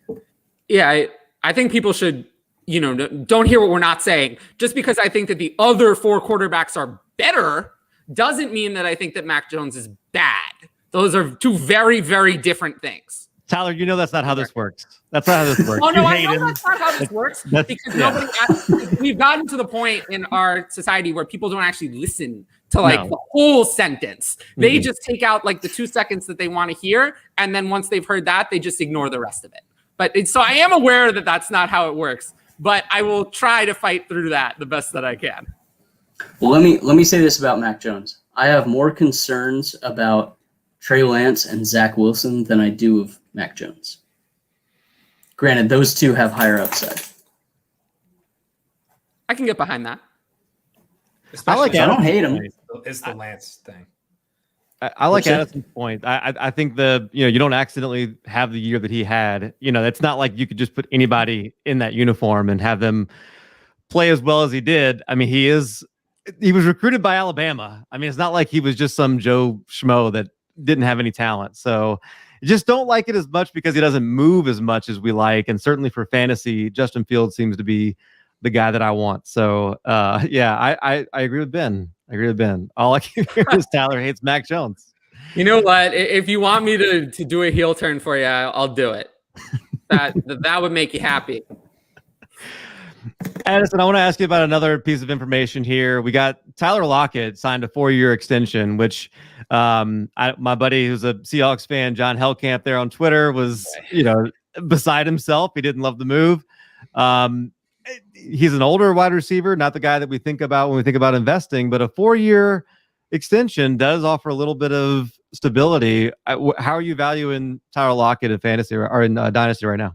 Yeah, I think people should, don't hear what we're not saying. Just because I think that the other 4 quarterbacks are better doesn't mean that I think that Mac Jones is bad. Those are 2 very, very different things. Tyler, that's not how this works. That's not how this works. Oh, no, You I hate know him. that's not how this works because yeah. we've gotten to the point in our society where people don't actually listen to No. the whole sentence. They Mhm. just take out the 2 seconds that they want to hear. And then once they've heard that, they just ignore the rest of it. So I am aware that that's not how it works, but I will try to fight through that the best that I can. Well, let me say this about Mac Jones. I have more concerns about Trey Lance and Zach Wilson than I do of Mac Jones. Granted, those 2 have higher upside. I can get behind that. I like I don't hate him. It's the Lance thing. I like What's that? Addison's point. I think you don't accidentally have the year that he had. It's not like you could just put anybody in that uniform and have them play as well as he did. I mean, he was recruited by Alabama. I mean, it's not like he was just some Joe Schmo that didn't have any talent. So just don't like it as much because he doesn't move as much as we like. And certainly for fantasy, Justin Fields seems to be the guy that I want. So I agree with Ben. All I can hear is Tyler hates Mac Jones. You know what? If you want me to do a heel turn for you, I'll do it. That would make you happy. Addison, I want to ask you about another piece of information here. We got Tyler Lockett signed a 4-year extension, which my buddy who's a Seahawks fan, John Hellcamp there on Twitter was, beside himself. He didn't love the move. He's an older wide receiver, not the guy that we think about when we think about investing, but a 4-year extension does offer a little bit of stability. How are you valuing Tyler Lockett in fantasy or in Dynasty right now?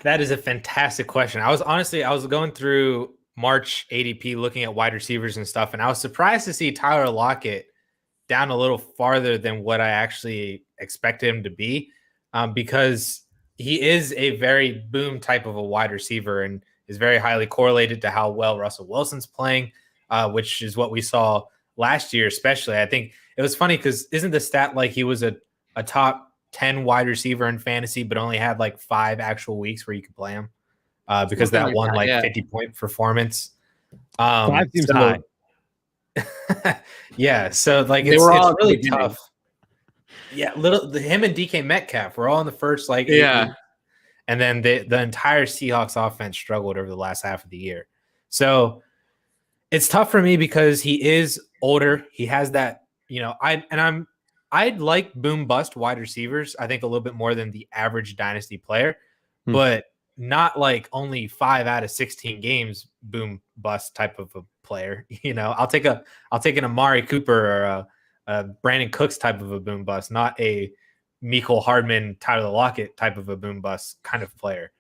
That is a fantastic question. I was going through March ADP looking at wide receivers and stuff, and I was surprised to see Tyler Lockett down a little farther than what I actually expected him to be, because he is a very boom type of a wide receiver and is very highly correlated to how well Russell Wilson's playing, which is what we saw last year, especially. I think it was funny because isn't the stat like he was a top 10 wide receiver in fantasy, but only had 5 actual weeks where you could play him because that one 50-point performance. 5 seems high. Yeah, so They were all it's really beginning. tough. Yeah, him and DK Metcalf were all in the first 8 Yeah. weeks. And then the entire Seahawks offense struggled over the last half of the year. So it's tough for me because he is older. He has that, I'd like boom bust wide receivers, I think a little bit more than the average dynasty player, but not only 5 out of 16 games boom bust type of a player. I'll take an Amari Cooper or a Brandon Cooks type of a boom bust, not a Mecole Hardman, Tyler Lockett type of a boom bust kind of player,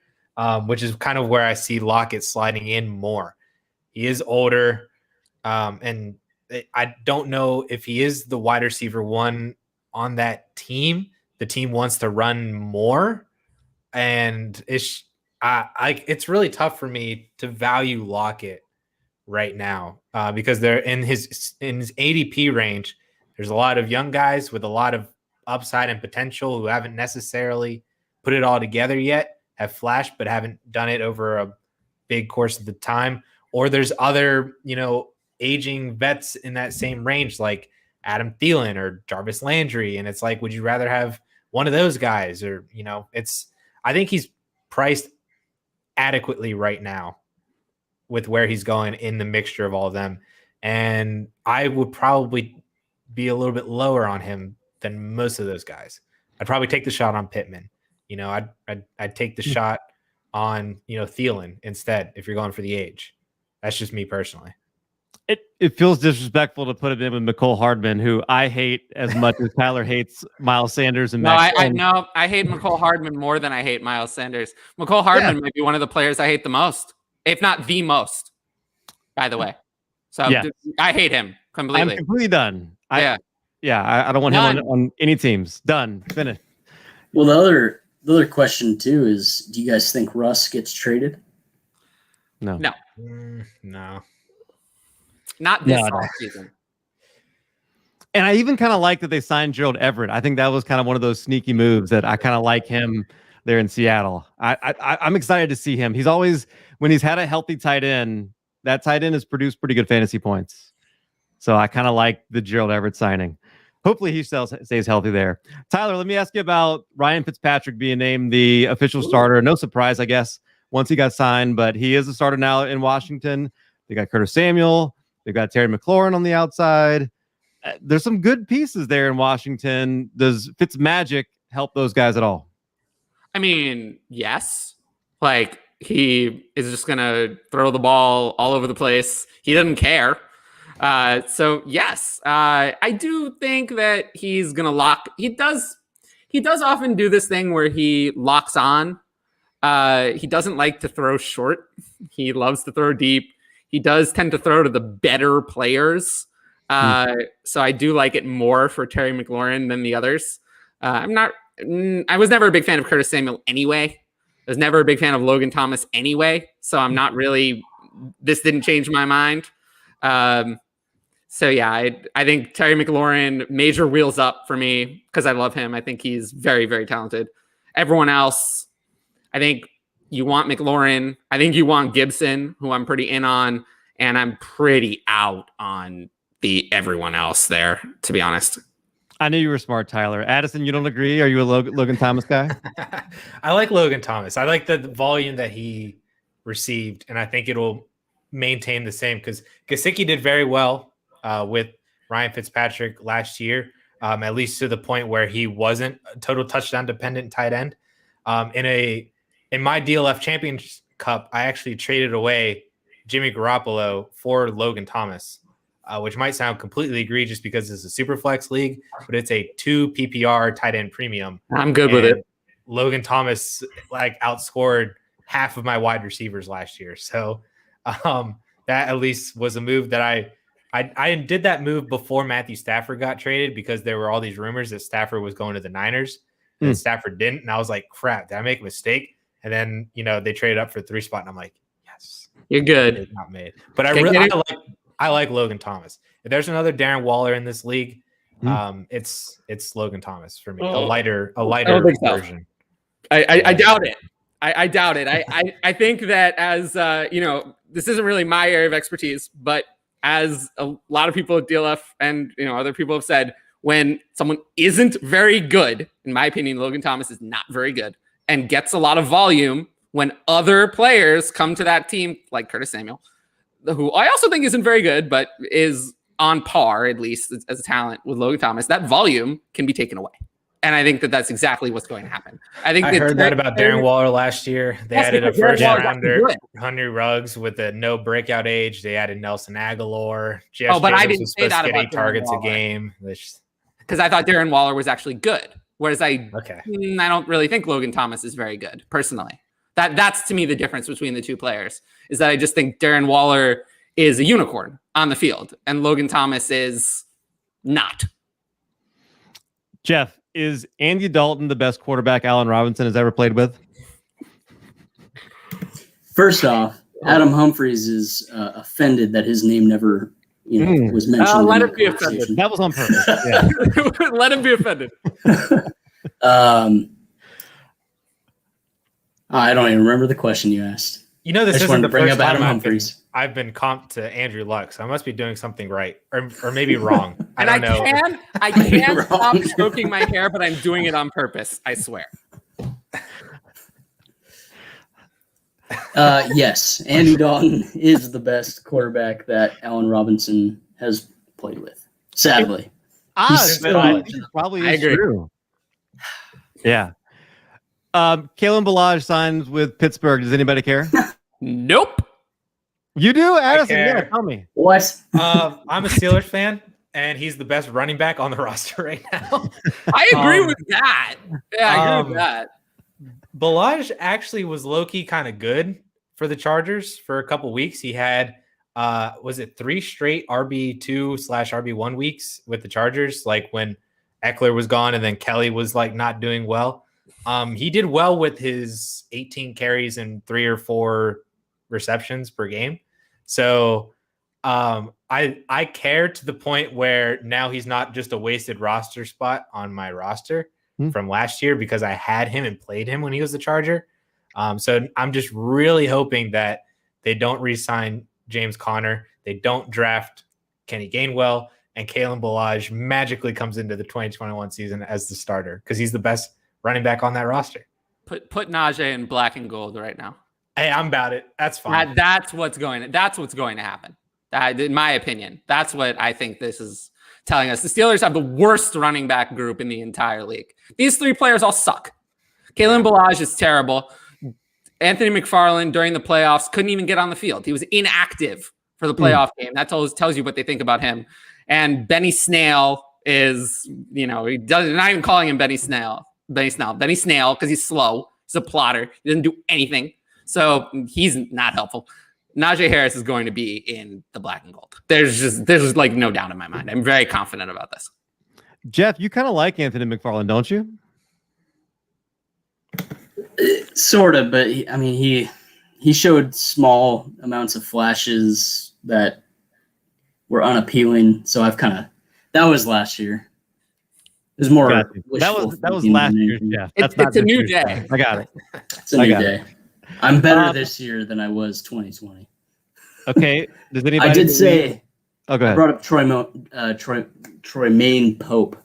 which is kind of where I see Lockett sliding in more. He is older, and I don't know if he is the wide receiver 1 on that team. The team wants to run more, and it's really tough for me to value Lockett right now because they're in his ADP range. There's a lot of young guys with a lot of upside and potential who haven't necessarily put it all together yet, have flashed but haven't done it over a big course of the time. Or there's other, aging vets in that same range like Adam Thielen or Jarvis Landry. And it's would you rather have one of those guys? Or, I think he's priced adequately right now with where he's going in the mixture of all of them. And I would probably be a little bit lower on him than most of those guys. I'd probably take the shot on Pittman. I'd take the shot on, Thielen instead if you're going for the age. That's just me personally. It feels disrespectful to put him in with McCole Hardman, who I hate as much as Tyler hates Miles Sanders and Max. I hate McCole Hardman more than I hate Miles Sanders. McCole Hardman might be one of the players I hate the most, if not the most, by the way. So I hate him completely. I'm completely done. I don't want Done. him on any teams. Done. Finished. Well, the other question too is, do you guys think Russ gets traded? No. No. Not this season. And I even kind of like that they signed Gerald Everett. I think that was kind of one of those sneaky moves that I kind of like him there in Seattle. I'm excited to see him. He's always, when he's had a healthy tight end, that tight end has produced pretty good fantasy points. So I kind of like the Gerald Everett signing. Hopefully he stays healthy there. Tyler, let me ask you about Ryan Fitzpatrick being named the official starter. No surprise, I guess, once he got signed, but he is a starter now in Washington. They got Curtis Samuel. They've got Terry McLaurin on the outside. There's some good pieces there in Washington. Does Fitzmagic help those guys at all? I mean, yes. Like, he is just going to throw the ball all over the place. He doesn't care. So, yes. I do think that he's going to lock. He does often do this thing where he locks on. He doesn't like to throw short. He loves to throw deep. He does tend to throw to the better players. So I do like it more for Terry McLaurin than the others. I was never a big fan of Curtis Samuel anyway. I was never a big fan of Logan Thomas anyway. So I'm not really, this didn't change my mind. So yeah, I think Terry McLaurin, major wheels up for me because I love him. I think he's very, very talented. Everyone else, I think you want McLaurin. I think you want Gibson, who I'm pretty in on, and I'm pretty out on everyone else there, to be honest. I knew you were smart, Tyler. Addison, you don't agree? Are you a Logan Thomas guy? I like Logan Thomas. I like the volume that he received, and I think it'll maintain the same because Gesicki did very well with Ryan Fitzpatrick last year, at least to the point where he wasn't a total touchdown dependent tight end. In my DLF Champions Cup, I actually traded away Jimmy Garoppolo for Logan Thomas, which might sound completely egregious because it's a super flex league, but it's a 2 PPR tight end premium. I'm good with it. Logan Thomas outscored half of my wide receivers last year. So that at least was a move that I did that move before Matthew Stafford got traded because there were all these rumors that Stafford was going to the Niners and Stafford didn't. And I was like, crap, did I make a mistake? And then, they traded up for 3 spot and I'm like, yes, you're good. It's not made. But I like Logan Thomas. If there's another Darren Waller in this league, it's Logan Thomas for me. A lighter version. I doubt it. I doubt it. I think that as this isn't really my area of expertise, but as a lot of people at DLF and other people have said, when someone isn't very good, in my opinion, Logan Thomas is not very good and gets a lot of volume when other players come to that team, like Curtis Samuel, who I also think isn't very good, but is on par, at least as a talent with Logan Thomas, that volume can be taken away. And I think that that's exactly what's going to happen. I heard that about Darren Waller last year. They added a first rounder, Henry Ruggs with a no breakout age. They added Nelson Aguilar. But I didn't say that about 8 targets a game. Because I thought Darren Waller was actually good. Whereas I don't really think Logan Thomas is very good, personally. That's to me the difference between the two players, is that I just think Darren Waller is a unicorn on the field and Logan Thomas is not. Jeff, is Andy Dalton the best quarterback Allen Robinson has ever played with? First off, Adam Humphries is offended that his name never was mentioned. Let him be offended. That was on purpose. Yeah. Let him be offended. I don't even remember the question you asked. This isn't the first time Humphries. I've been comped to Andrew Luck, so I must be doing something right, or maybe wrong. I don't know. I can't stop stroking my hair, but I'm doing it on purpose. I swear. Yes, Andy Dalton is the best quarterback that Allen Robinson has played with. Sadly, I think it probably is true. Yeah. Kalen Ballage signs with Pittsburgh. Does anybody care? Nope. You do, Addison? care. Yeah, tell me. What? I'm a Steelers fan, and he's the best running back on the roster right now. I agree with that. Yeah, I agree with that. Ballage actually was low-key kind of good for the Chargers for a couple weeks. He had, was it 3 straight RB2/RB1 weeks with the Chargers, like when Eckler was gone and then Kelly was like not doing well. He did well with his 18 carries and 3 or 4 receptions per game. So I care to the point where now he's not just a wasted roster spot on my roster from last year because I had him and played him when he was the Charger. So I'm just really hoping that they don't re-sign James Conner. They don't draft Kenny Gainwell, and Kalen Ballage magically comes into the 2021 season as the starter because he's the best running back on that roster. Put Najee in black and gold right now. Hey, I'm about it. That's fine. That's what's going to happen. In my opinion, that's what I think this is telling us. The Steelers have the worst running back group in the entire league. These 3 players all suck. Kalen Ballage is terrible. Anthony McFarland during the playoffs couldn't even get on the field. He was inactive for the playoff game. That tells you what they think about him. And Benny Snail is, they're not even calling him Benny Snail, because he's slow. He's a plotter. He doesn't do anything. So he's not helpful. Najee Harris is going to be in the black and gold. There's just like no doubt in my mind. I'm very confident about this. Jeff, you kind of like Anthony McFarland, don't you? Sort of, but he showed small amounts of flashes that were unappealing. So that was last year. It was more. That was last year, Jeff. It's a new day. I got it. It's a new day. I'm better this year than I was 2020. Okay. Does anybody? I did say. Oh, go ahead. I brought up Troy Maine Pope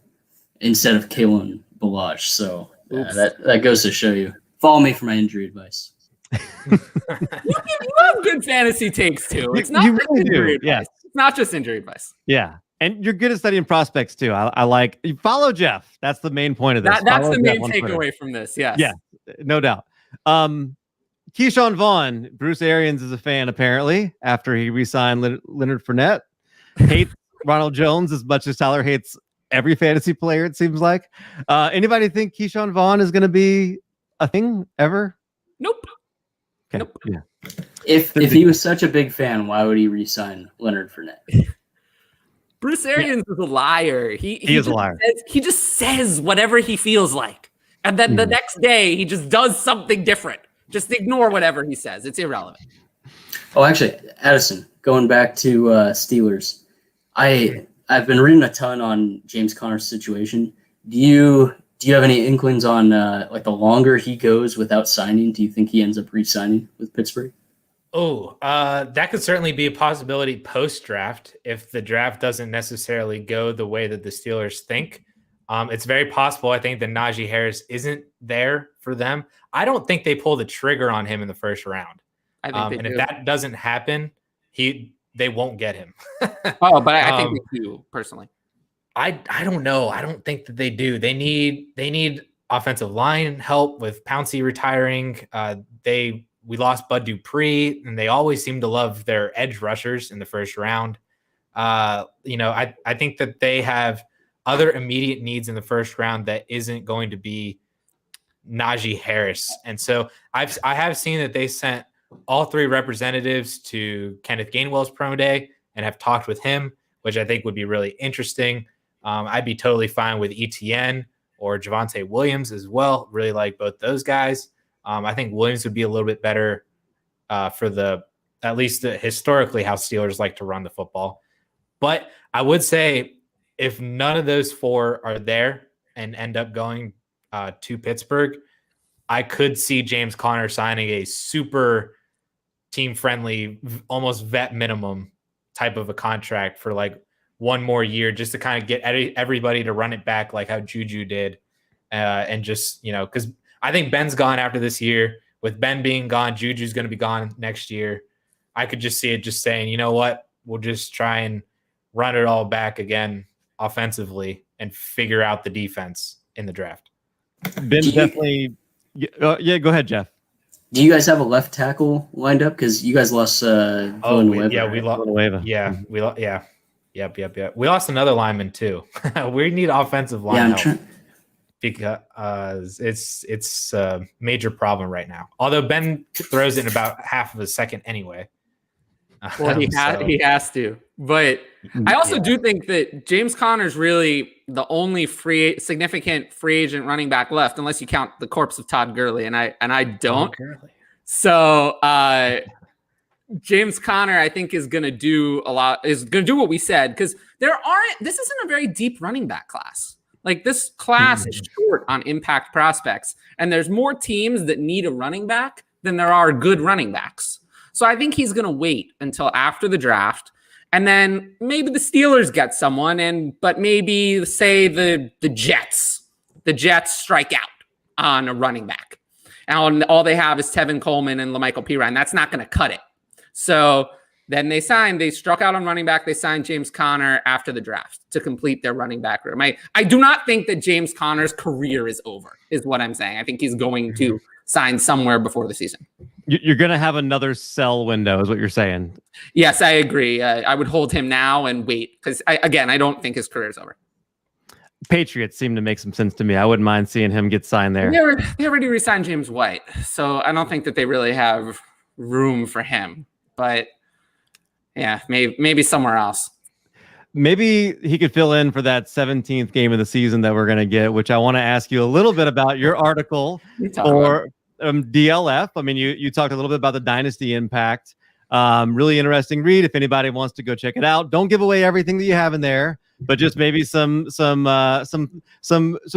instead of Kalen Ballage. So that goes to show you. Follow me for my injury advice. You have good fantasy takes too. It's not just injury advice. Yes. It's not just injury advice. Yeah. And you're good at studying prospects too. I like you follow Jeff. That's the main point of this. That's the main takeaway from this. Yes. Yeah, no doubt. Keyshawn Vaughn, Bruce Arians is a fan apparently after he re-signed Leonard Fournette. Hates Ronald Jones as much as Tyler hates every fantasy player, it seems like. Anybody think Keyshawn Vaughn is going to be a thing ever? Nope. Okay. Nope. Yeah. If he was such a big fan, why would he re-sign Leonard Fournette? Bruce Arians is a liar. He is a liar. He just says whatever he feels like. And then the next day, he just does something different. Just ignore whatever he says. It's irrelevant. Oh, actually, Addison, going back to Steelers, I've been reading a ton on James Conner's situation. Do you have any inklings on like the longer he goes without signing? Do you think he ends up re-signing with Pittsburgh? Oh, that could certainly be a possibility post-draft if the draft doesn't necessarily go the way that the Steelers think. It's very possible. I think that Najee Harris isn't there for them. I don't think they pull the trigger on him in the first round. I think and if that doesn't happen, they won't get him. But I think they do personally. I don't know. I don't think that they do. They need offensive line help with Pouncey retiring. We lost Bud Dupree, and they always seem to love their edge rushers in the first round. I think that they have other immediate needs in the first round that isn't going to be Najee Harris. And so I have seen that they sent all 3 representatives to Kenneth Gainwell's pro day and have talked with him, which I think would be really interesting. I'd be totally fine with ETN or Javonte Williams as well. Really like both those guys. I think Williams would be a little bit better for at least historically how Steelers like to run the football. But I would say if none of those 4 are there and end up going to Pittsburgh, I could see James Conner signing a super team-friendly, almost vet minimum type of a contract for like 1 more year just to kind of get everybody to run it back like how Juju did. And just, because I think Ben's gone after this year. With Ben being gone, Juju's going to be gone next year. I could just see it just saying, you know what, we'll just try and run it all back again offensively and figure out the defense in the draft. Ben definitely. Yeah, go ahead, Jeff. Do you guys have a left tackle lined up? Because you guys lost Villanueva. We lost. Villanueva. Yeah, we lost. Yeah, yep. We lost another lineman too. We need offensive line help because it's a major problem right now. Although Ben throws it in about half of a second anyway. Well, he has to. But I also do think that James Conner's really the only significant free agent running back left, unless you count the corpse of Todd Gurley, and I don't. So James Conner, I think, is going to do a lot. Is going to do what we said, because this isn't a very deep running back class. Like, this class is short on impact prospects, and there's more teams that need a running back than there are good running backs. So I think he's going to wait until after the draft, and then maybe the Steelers get someone, but maybe say the Jets strike out on a running back, and all they have is Tevin Coleman and LaMichael Pirine. That's not going to cut it. So then they struck out on running back. They signed James Conner after the draft to complete their running back room. I do not think that James Conner's career is over, is what I'm saying. I think he's going to sign somewhere before the season. You're going to have another sell window, is what you're saying. Yes, I agree. I would hold him now and wait, because I don't think his career is over. Patriots seem to make some sense to me. I wouldn't mind seeing him get signed there. They already re-signed James White, so I don't think that they really have room for him. But yeah, maybe somewhere else. Maybe he could fill in for that 17th game of the season that we're going to get, which I want to ask you a little bit about your article for DLF. I mean, you talked a little bit about the Dynasty impact. Really interesting read. If anybody wants to go check it out, don't give away everything that you have in there, but just maybe some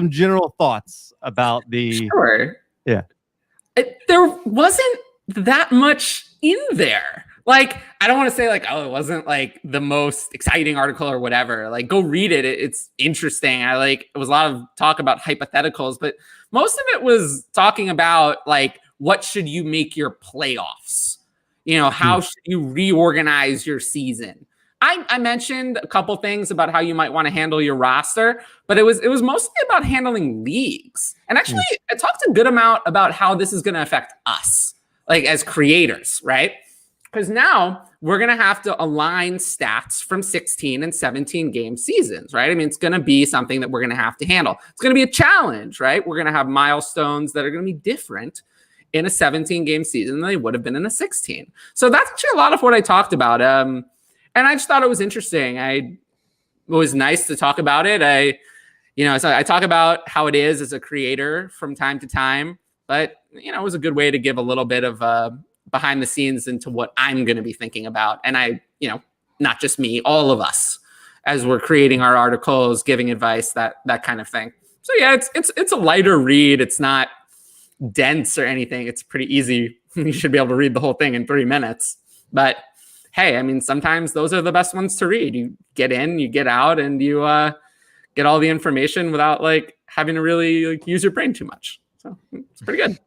general thoughts about the. Sure. Yeah. There wasn't that much in there. Like, I don't want to say like, oh, it wasn't like the most exciting article or whatever. Like, go read it. It's interesting. It was a lot of talk about hypotheticals, but most of it was talking about like, what should you make your playoffs? How should you reorganize your season? I mentioned a couple things about how you might want to handle your roster, but it was mostly about handling leagues. And actually, I talked a good amount about how this is going to affect us, like as creators, right? Because now we're going to have to align stats from 16 and 17 game seasons, right? I mean, it's going to be something that we're going to have to handle. It's going to be a challenge, right? We're going to have milestones that are going to be different in a 17 game season than they would have been in a 16. So that's actually a lot of what I talked about. And I just thought it was interesting. It was nice to talk about it. So I talk about how it is as a creator from time to time, but it was a good way to give a little bit of behind the scenes into what I'm going to be thinking about. And not just me, all of us, as we're creating our articles, giving advice, that kind of thing. So yeah, it's a lighter read. It's not dense or anything. It's pretty easy. You should be able to read the whole thing in 3 minutes. But hey, I mean, sometimes those are the best ones to read. You get in, you get out, and you get all the information without like having to really use your brain too much. So it's pretty good.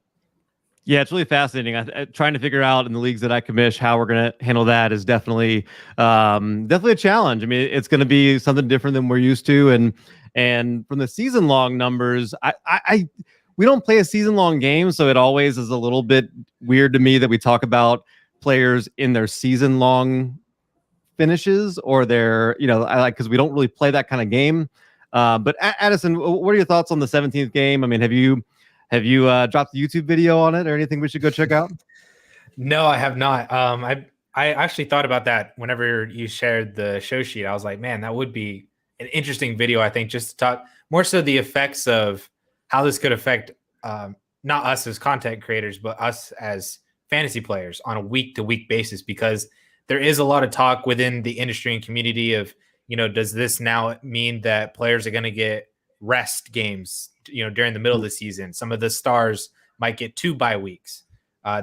Yeah, it's really fascinating. Trying to figure out in the leagues that I commish how we're going to handle that is definitely a challenge. I mean, it's going to be something different than we're used to, and from the season long numbers, we don't play a season long game, so it always is a little bit weird to me that we talk about players in their season long finishes or their because we don't really play that kind of game. But Addison, what are your thoughts on the 17th game? I mean, have you dropped the YouTube video on it or anything we should go check out? No, I have not. I actually thought about that whenever you shared the show sheet. I was like, man, that would be an interesting video, I think, just to talk more so the effects of how this could affect not us as content creators, but us as fantasy players on a week-to-week basis, because there is a lot of talk within the industry and community of, does this now mean that players are going to get rest games, during the middle of the season? Some of the stars might get 2 bye weeks.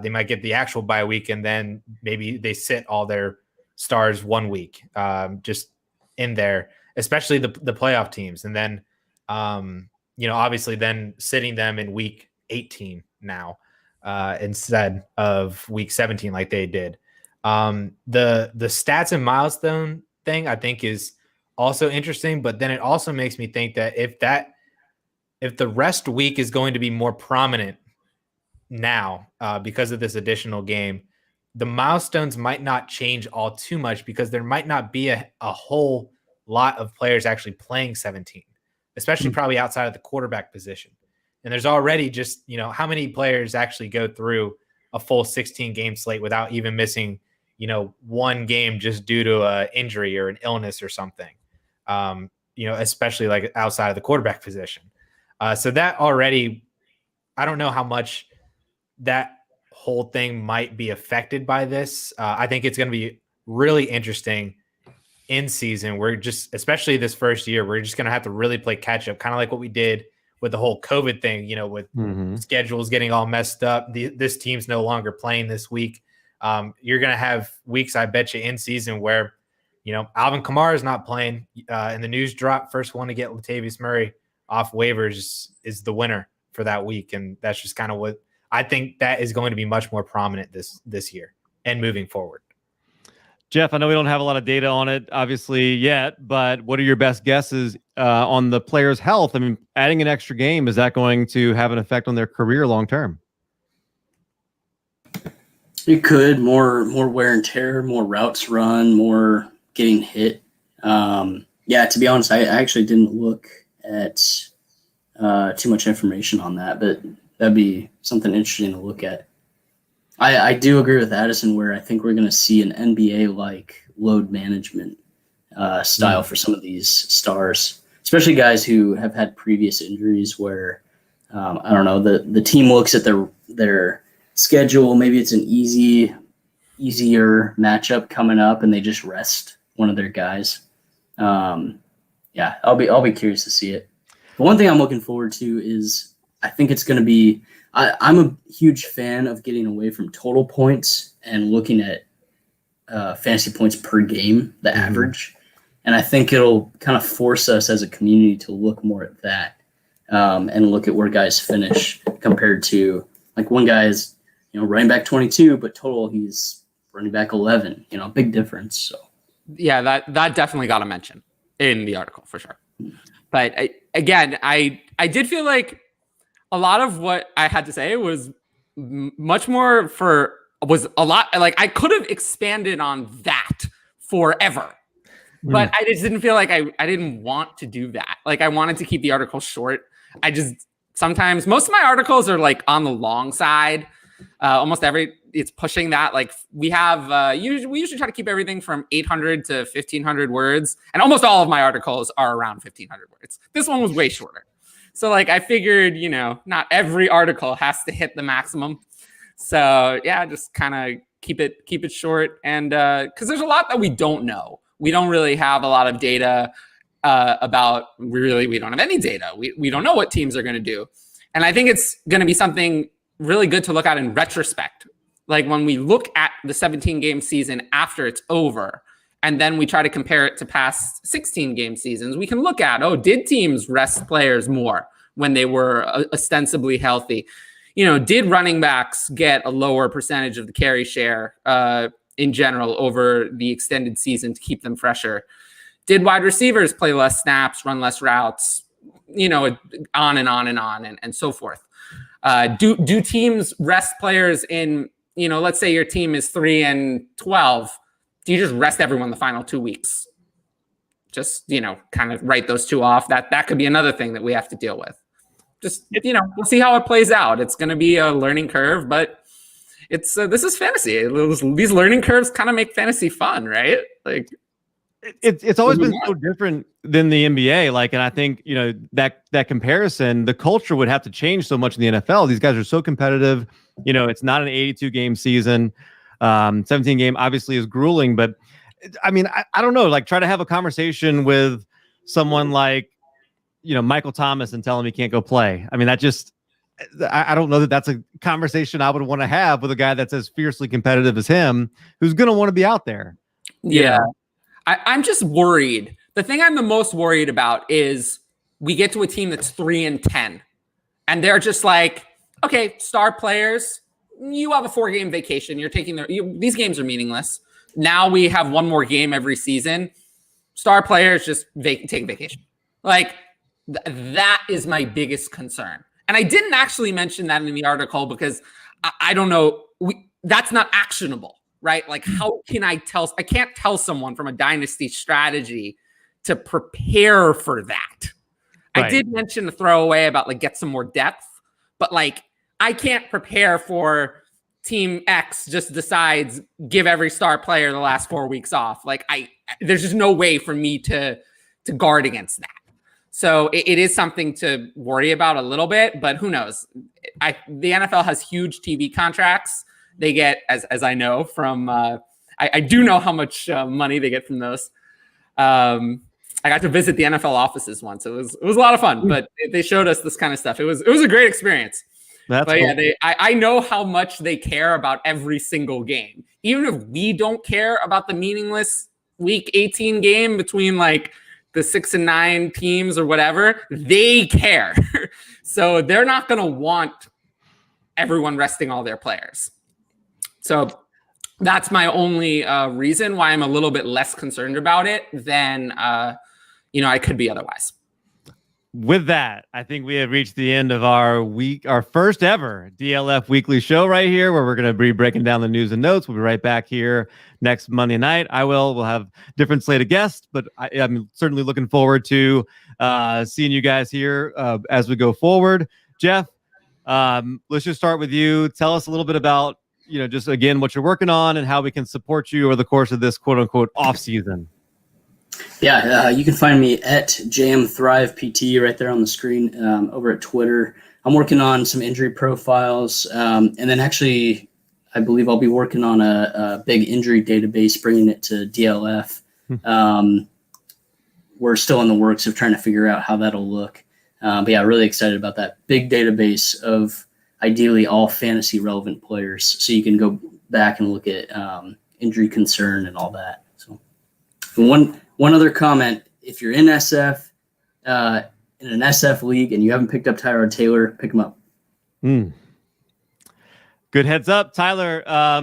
They might get the actual bye week, and then maybe they sit all their stars 1 week, just in there, especially the playoff teams. And then, obviously then sitting them in week 18 now, instead of week 17, like they did. The stats and milestone thing, I think, is also interesting, but then it also makes me think that if the rest week is going to be more prominent now because of this additional game, the milestones might not change all too much because there might not be a whole lot of players actually playing 17, especially probably outside of the quarterback position. And there's already just, how many players actually go through a full 16 game slate without even missing, one game just due to an injury or an illness or something, especially like outside of the quarterback position. So that already, I don't know how much that whole thing might be affected by this. I think it's going to be really interesting in season. We're just, especially this first year, we're just going to have to really play catch up, kind of like what we did with the whole COVID thing, with schedules getting all messed up. This team's no longer playing this week. You're going to have weeks, I bet you, in season where, Alvin Kamara is not playing, and the news drop, first one to get Latavius Murray off waivers is the winner for that week. And that's just kind of what I think that is going to be much more prominent this year and moving forward. Jeff, I know we don't have a lot of data on it, obviously, yet, but what are your best guesses on the player's health? I mean, adding an extra game, is that going to have an effect on their career long term? It could. More wear and tear, more routes run, more getting hit. Yeah, to be honest, I actually didn't look at too much information on that, but that'd be something interesting to look at. I do agree with Addison where I think we're going to see an NBA-like load management style for some of these stars, especially guys who have had previous injuries where, I don't know, the team looks at their schedule. Maybe it's an easier matchup coming up and they just rest one of their guys. Yeah, I'll be curious to see it. The one thing I'm looking forward to is I think it's going to be I'm a huge fan of getting away from total points and looking at fantasy points per game, the average. And I think it'll kind of force us as a community to look more at that and look at where guys finish compared to like one guy is, running back 22, but total he's running back 11, big difference. So yeah, that definitely got a mention in the article for sure. But I did feel like a lot of what I had to say was much more was a lot like I could have expanded on that forever, but I just didn't feel like I didn't want to do that. Like I wanted to keep the article short. Sometimes most of my articles are like on the long side. Almost it's pushing that. Like we have, we usually try to keep everything from 800 to 1500 words. And almost all of my articles are around 1500 words. This one was way shorter. So like I figured, not every article has to hit the maximum. So yeah, just kind of keep it short. And because there's a lot that we don't know. We don't really have a lot of data about. We don't have any data. We don't know what teams are going to do. And I think it's going to be something really good to look at in retrospect. Like when we look at the 17 game season after it's over, and then we try to compare it to past 16 game seasons, we can look at, did teams rest players more when they were ostensibly healthy? Did running backs get a lower percentage of the carry share in general over the extended season to keep them fresher? Did wide receivers play less snaps, run less routes, on and on and on and so forth? Do teams rest players in, let's say your team is 3-12. Do you just rest everyone the final 2 weeks? Just, kind of write those two off. That could be another thing that we have to deal with. Just, we'll see how it plays out. It's going to be a learning curve, but this is fantasy. These learning curves kind of make fantasy fun, right? Like it's always been so different than the NBA. Like, and I think, that comparison, the culture would have to change so much in the NFL. These guys are so competitive. It's not an 82 game season. 17 game obviously is grueling, but I mean, I don't know, like try to have a conversation with someone like, Michael Thomas and tell him he can't go play. I mean, that just, I don't know that that's a conversation I would want to have with a guy that's as fiercely competitive as him, who's going to want to be out there. Yeah. I'm just worried. The thing I'm the most worried about is we get to a team that's 3-10 and they're just like, okay, star players, you have a 4-game vacation. You're taking these games are meaningless. Now we have one more game every season. star players just take vacation. Like that is my biggest concern. And I didn't actually mention that in the article because I don't know. That's not actionable, right? Like how can I can't tell someone from a dynasty strategy to prepare for that. Right. I did mention a throwaway about like get some more depth, but like I can't prepare for team X just decides give every star player the last 4 weeks off. Like there's just no way for me to guard against that. So it is something to worry about a little bit, but who knows? The NFL has huge TV contracts. They get, as I know from, I do know how much money they get from those. I got to visit the NFL offices once. It was a lot of fun, but they showed us this kind of stuff. It was a great experience. But cool. Yeah, I know how much they care about every single game. Even if we don't care about the meaningless week 18 game between like the 6 and 9 teams or whatever, they care. So they're not going to want everyone resting all their players. So that's my only reason why I'm a little bit less concerned about it than, I could be otherwise. With that, I think we have reached the end of our first ever DLF weekly show right here, where we're going to be breaking down the news and notes. We'll be right back here next Monday night. We'll have different slate of guests, but I'm certainly looking forward to seeing you guys here as we go forward. Jeff, let's just start with you. Tell us a little bit about, just again, what you're working on and how we can support you over the course of this quote unquote off season. Yeah, you can find me at JamThrivePT right there on the screen over at Twitter. I'm working on some injury profiles, and then actually I believe I'll be working on a big injury database, bringing it to DLF. We're still in the works of trying to figure out how that'll look. But yeah, really excited about that big database of ideally all fantasy relevant players, so you can go back and look at injury concern and all that. So one other comment: if you're in SF, in an SF league, and you haven't picked up Tyrod Taylor, pick him up. Good heads up, Tyler.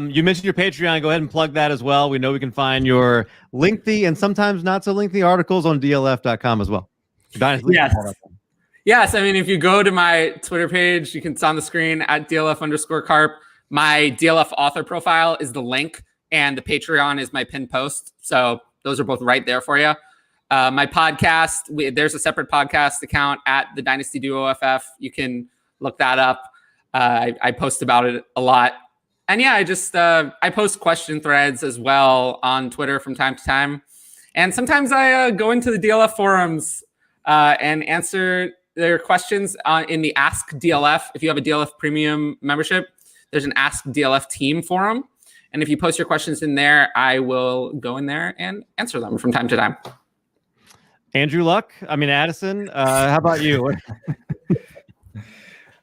You mentioned your Patreon. Go ahead and plug that as well. We know we can find your lengthy and sometimes not so lengthy articles on DLF.com as well. Yes. I mean, if you go to my Twitter page, it's on the screen at DLF_Karp. My DLF author profile is the link, and the Patreon is my pinned post. So those are both right there for you. My podcast, there's a separate podcast account at the Dynasty Duo FF. You can look that up. I post about it a lot. And yeah, I post question threads as well on Twitter from time to time. And sometimes I go into the DLF forums and answer their questions in the Ask DLF. If you have a DLF premium membership, there's an Ask DLF team forum. And if you post your questions in there, I will go in there and answer them from time to time. Addison, how about you?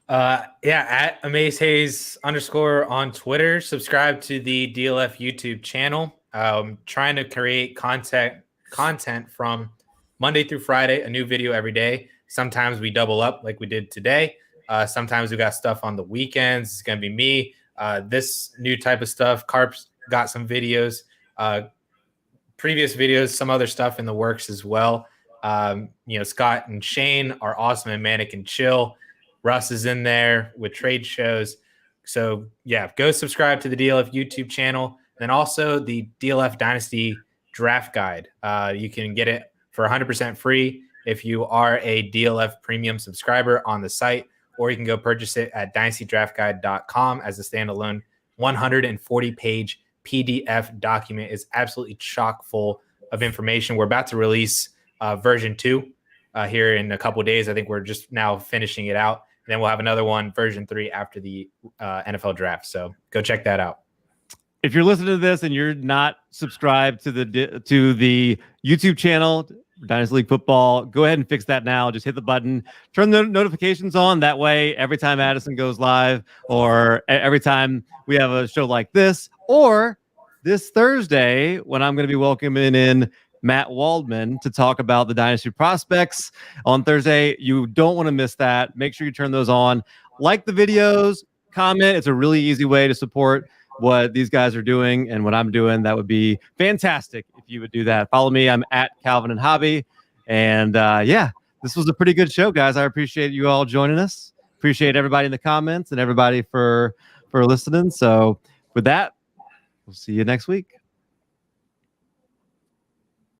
At Amaze Hayes _ on Twitter. Subscribe to the DLF YouTube channel. Trying to create content from Monday through Friday, a new video every day. Sometimes we double up like we did today. Sometimes we got stuff on the weekends. It's going to be me. This new type of stuff. Karp's got some videos, previous videos, some other stuff in the works as well. Scott and Shane are awesome and Manic and Chill. Russ is in there with trade shows. So yeah, go subscribe to the DLF YouTube channel. Then also the DLF Dynasty Draft Guide. You can get it for 100% free if you are a DLF premium subscriber on the site, or you can go purchase it at dynastydraftguide.com as a standalone 140-page PDF document. Is absolutely chock full of information. We're about to release version 2 here in a couple of days. I think we're just now finishing it out. And then we'll have another one, version 3, after the NFL draft. So go check that out. If you're listening to this and you're not subscribed to the YouTube channel, Dynasty League Football, go ahead and fix that now. Just hit the button, turn the notifications on. That way, every time Addison goes live, or every time we have a show like this, or this Thursday when I'm going to be welcoming in Matt Waldman to talk about the Dynasty prospects on Thursday. You don't want to miss that. Make sure you turn those on. Like the videos, comment. It's a really easy way to support what these guys are doing and what I'm doing. That would be fantastic if if you would do that. Follow me. I'm at Calvin and Hobby. And yeah, this was a pretty good show, guys. I appreciate you all joining us. Appreciate everybody in the comments and everybody for listening. So with that, we'll see you next week.